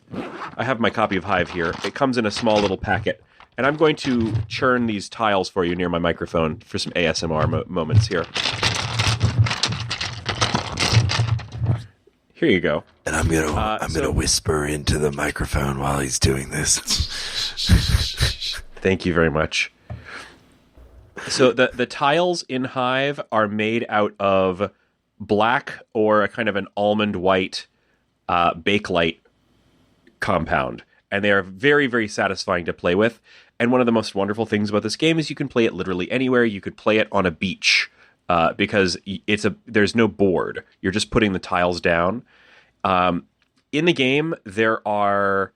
I have my copy of Hive here. It comes in a small little packet, and I'm going to churn these tiles for you near my microphone for some ASMR moments here. Here you go. And I'm gonna whisper into the microphone while he's doing this. Thank you very much. So the tiles in Hive are made out of black or a kind of an almond white Bakelite compound, and they are very, very satisfying to play with. And one of the most wonderful things about this game is you can play it literally anywhere. You could play it on a beach because there's no board. You're just putting the tiles down. In the game, there are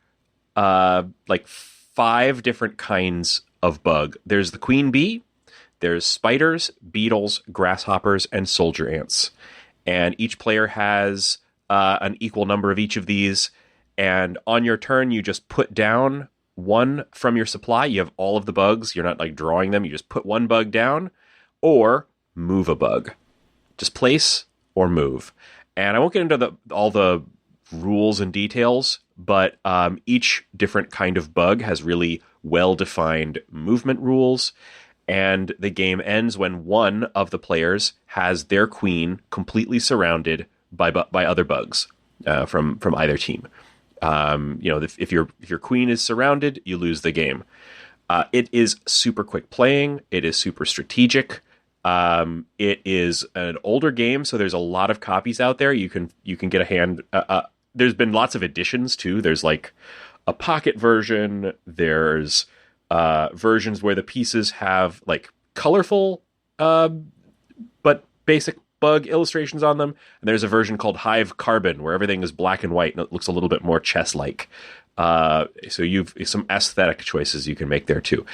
5 different kinds of bug. There's the queen bee. There's spiders, beetles, grasshoppers, and soldier ants. And each player has an equal number of each of these. And on your turn, you just put down one from your supply. You have all of the bugs. You're not drawing them. You just put one bug down or move a bug. Just place or move. And I won't get into all the rules and details, but each different kind of bug has really well-defined movement rules. And the game ends when one of the players has their queen completely surrounded by other bugs from either team. If your queen is surrounded, you lose the game. It is super quick playing. It is super strategic. It is an older game, so there's a lot of copies out there. You can get a hand. There's been lots of editions too. There's like a pocket version. There's versions where the pieces have colorful but basic bug illustrations on them. And there's a version called Hive Carbon where everything is black and white and it looks a little bit more chess-like. So you've some aesthetic choices you can make there too.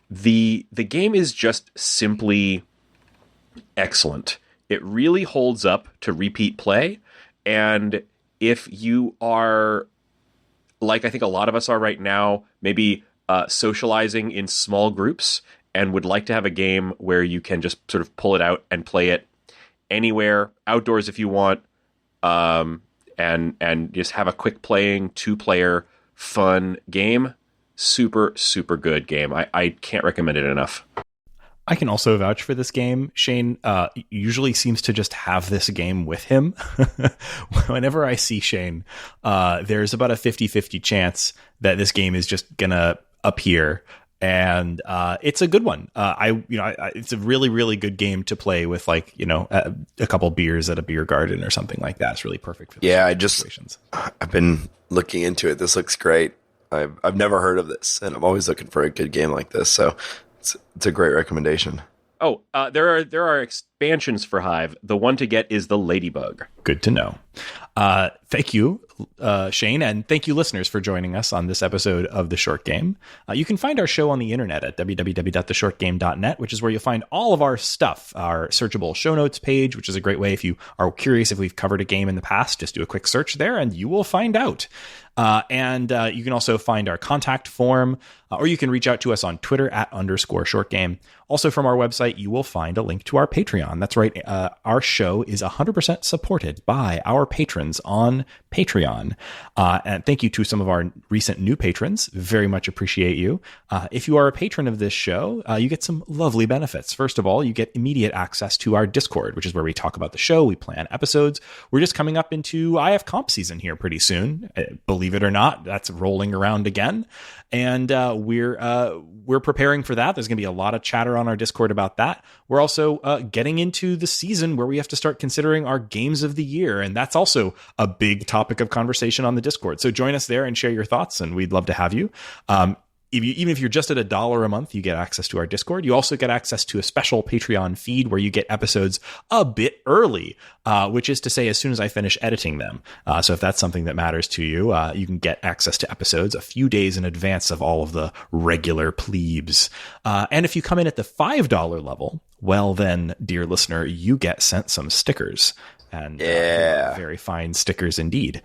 The game is just simply excellent. It really holds up to repeat play. And if you are, like I think a lot of us are right now, maybe socializing in small groups and would like to have a game where you can just sort of pull it out and play it anywhere, outdoors if you want, and just have a quick playing 2-player fun game, super, super good game. I can't recommend it enough. I can also vouch for this game. Shane usually seems to just have this game with him. Whenever I see Shane, there's about a 50-50 chance that this game is just going to appear. And it's a good one. It's a really, really good game to play with, like, a couple beers at a beer garden or something like that. It's really perfect for situations. I've been looking into it. This looks great. I've never heard of this, and I'm always looking for a good game like this. So it's a great recommendation. Oh, there are expansions for Hive. The one to get is the Ladybug. Good to know. Thank you, Shane, and thank you, listeners, for joining us on this episode of The Short Game. You can find our show on the internet at www.theshortgame.net, which is where you'll find all of our stuff, our searchable show notes page, which is a great way if you are curious if we've covered a game in the past. Just do a quick search there, and you will find out. And you can also find our contact form, or you can reach out to us on Twitter at _shortgame. Also, from our website, you will find a link to our Patreon. That's right. Our show is 100% supported by our patrons on Patreon. And thank you to some of our recent new patrons. Very much appreciate you. If you are a patron of this show, you get some lovely benefits. First of all, you get immediate access to our Discord, which is where we talk about the show. We plan episodes. We're just coming up into IF comp season here pretty soon. Believe it or not, that's rolling around again. And we're preparing for that. There's going to be a lot of chatter on our Discord about that. We're also getting into the season where we have to start considering our games of the year. And that's also a big topic of conversation on the Discord. So join us there and share your thoughts, and we'd love to have you. Even if you're just at $1 a month, you get access to our Discord. You also get access to a special Patreon feed where you get episodes a bit early, which is to say, as soon as I finish editing them. So if that's something that matters to you, you can get access to episodes a few days in advance of all of the regular plebes. And if you come in at the $5 level, well then, dear listener, you get sent some stickers. And very fine stickers indeed.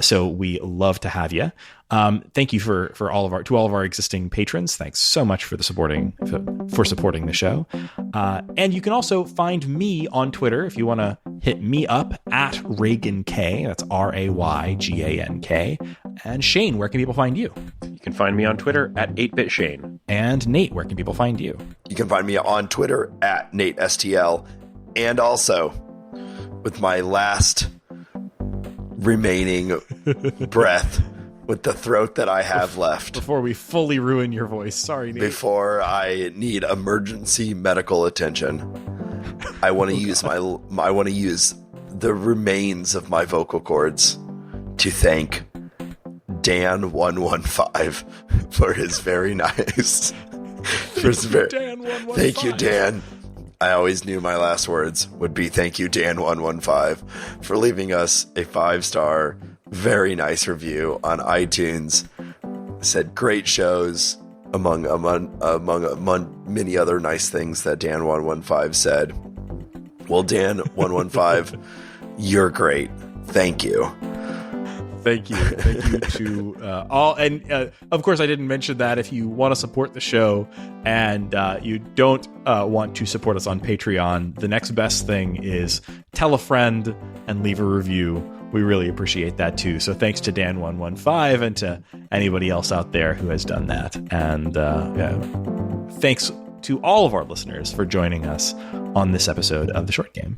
So we love to have you. Thank you for all of our existing patrons. Thanks so much for supporting the show. And you can also find me on Twitter if you want to hit me up at Raygan K. That's RayGanK. And Shane, where can people find you? You can find me on Twitter at 8BitShane. And Nate, where can people find you? You can find me on Twitter at NateSTL, and also, with my last remaining breath, with the throat that I have left. Before we fully ruin your voice. Sorry, Nate. Before I need emergency medical attention, I want to use I want to use the remains of my vocal cords to thank Dan115 for his very nice. Dan115. Thank you, Dan. I always knew my last words would be thank you, Dan115, for leaving us a 5-star, very nice review on iTunes. Said great shows, among many other nice things that Dan115 said. Well, Dan115, you're great. Thank you. Thank you to all. And of course, I didn't mention that if you want to support the show and you don't want to support us on Patreon, the next best thing is tell a friend and leave a review. We really appreciate that too. So thanks to Dan115 and to anybody else out there who has done that. And thanks to all of our listeners for joining us on this episode of The Short Game.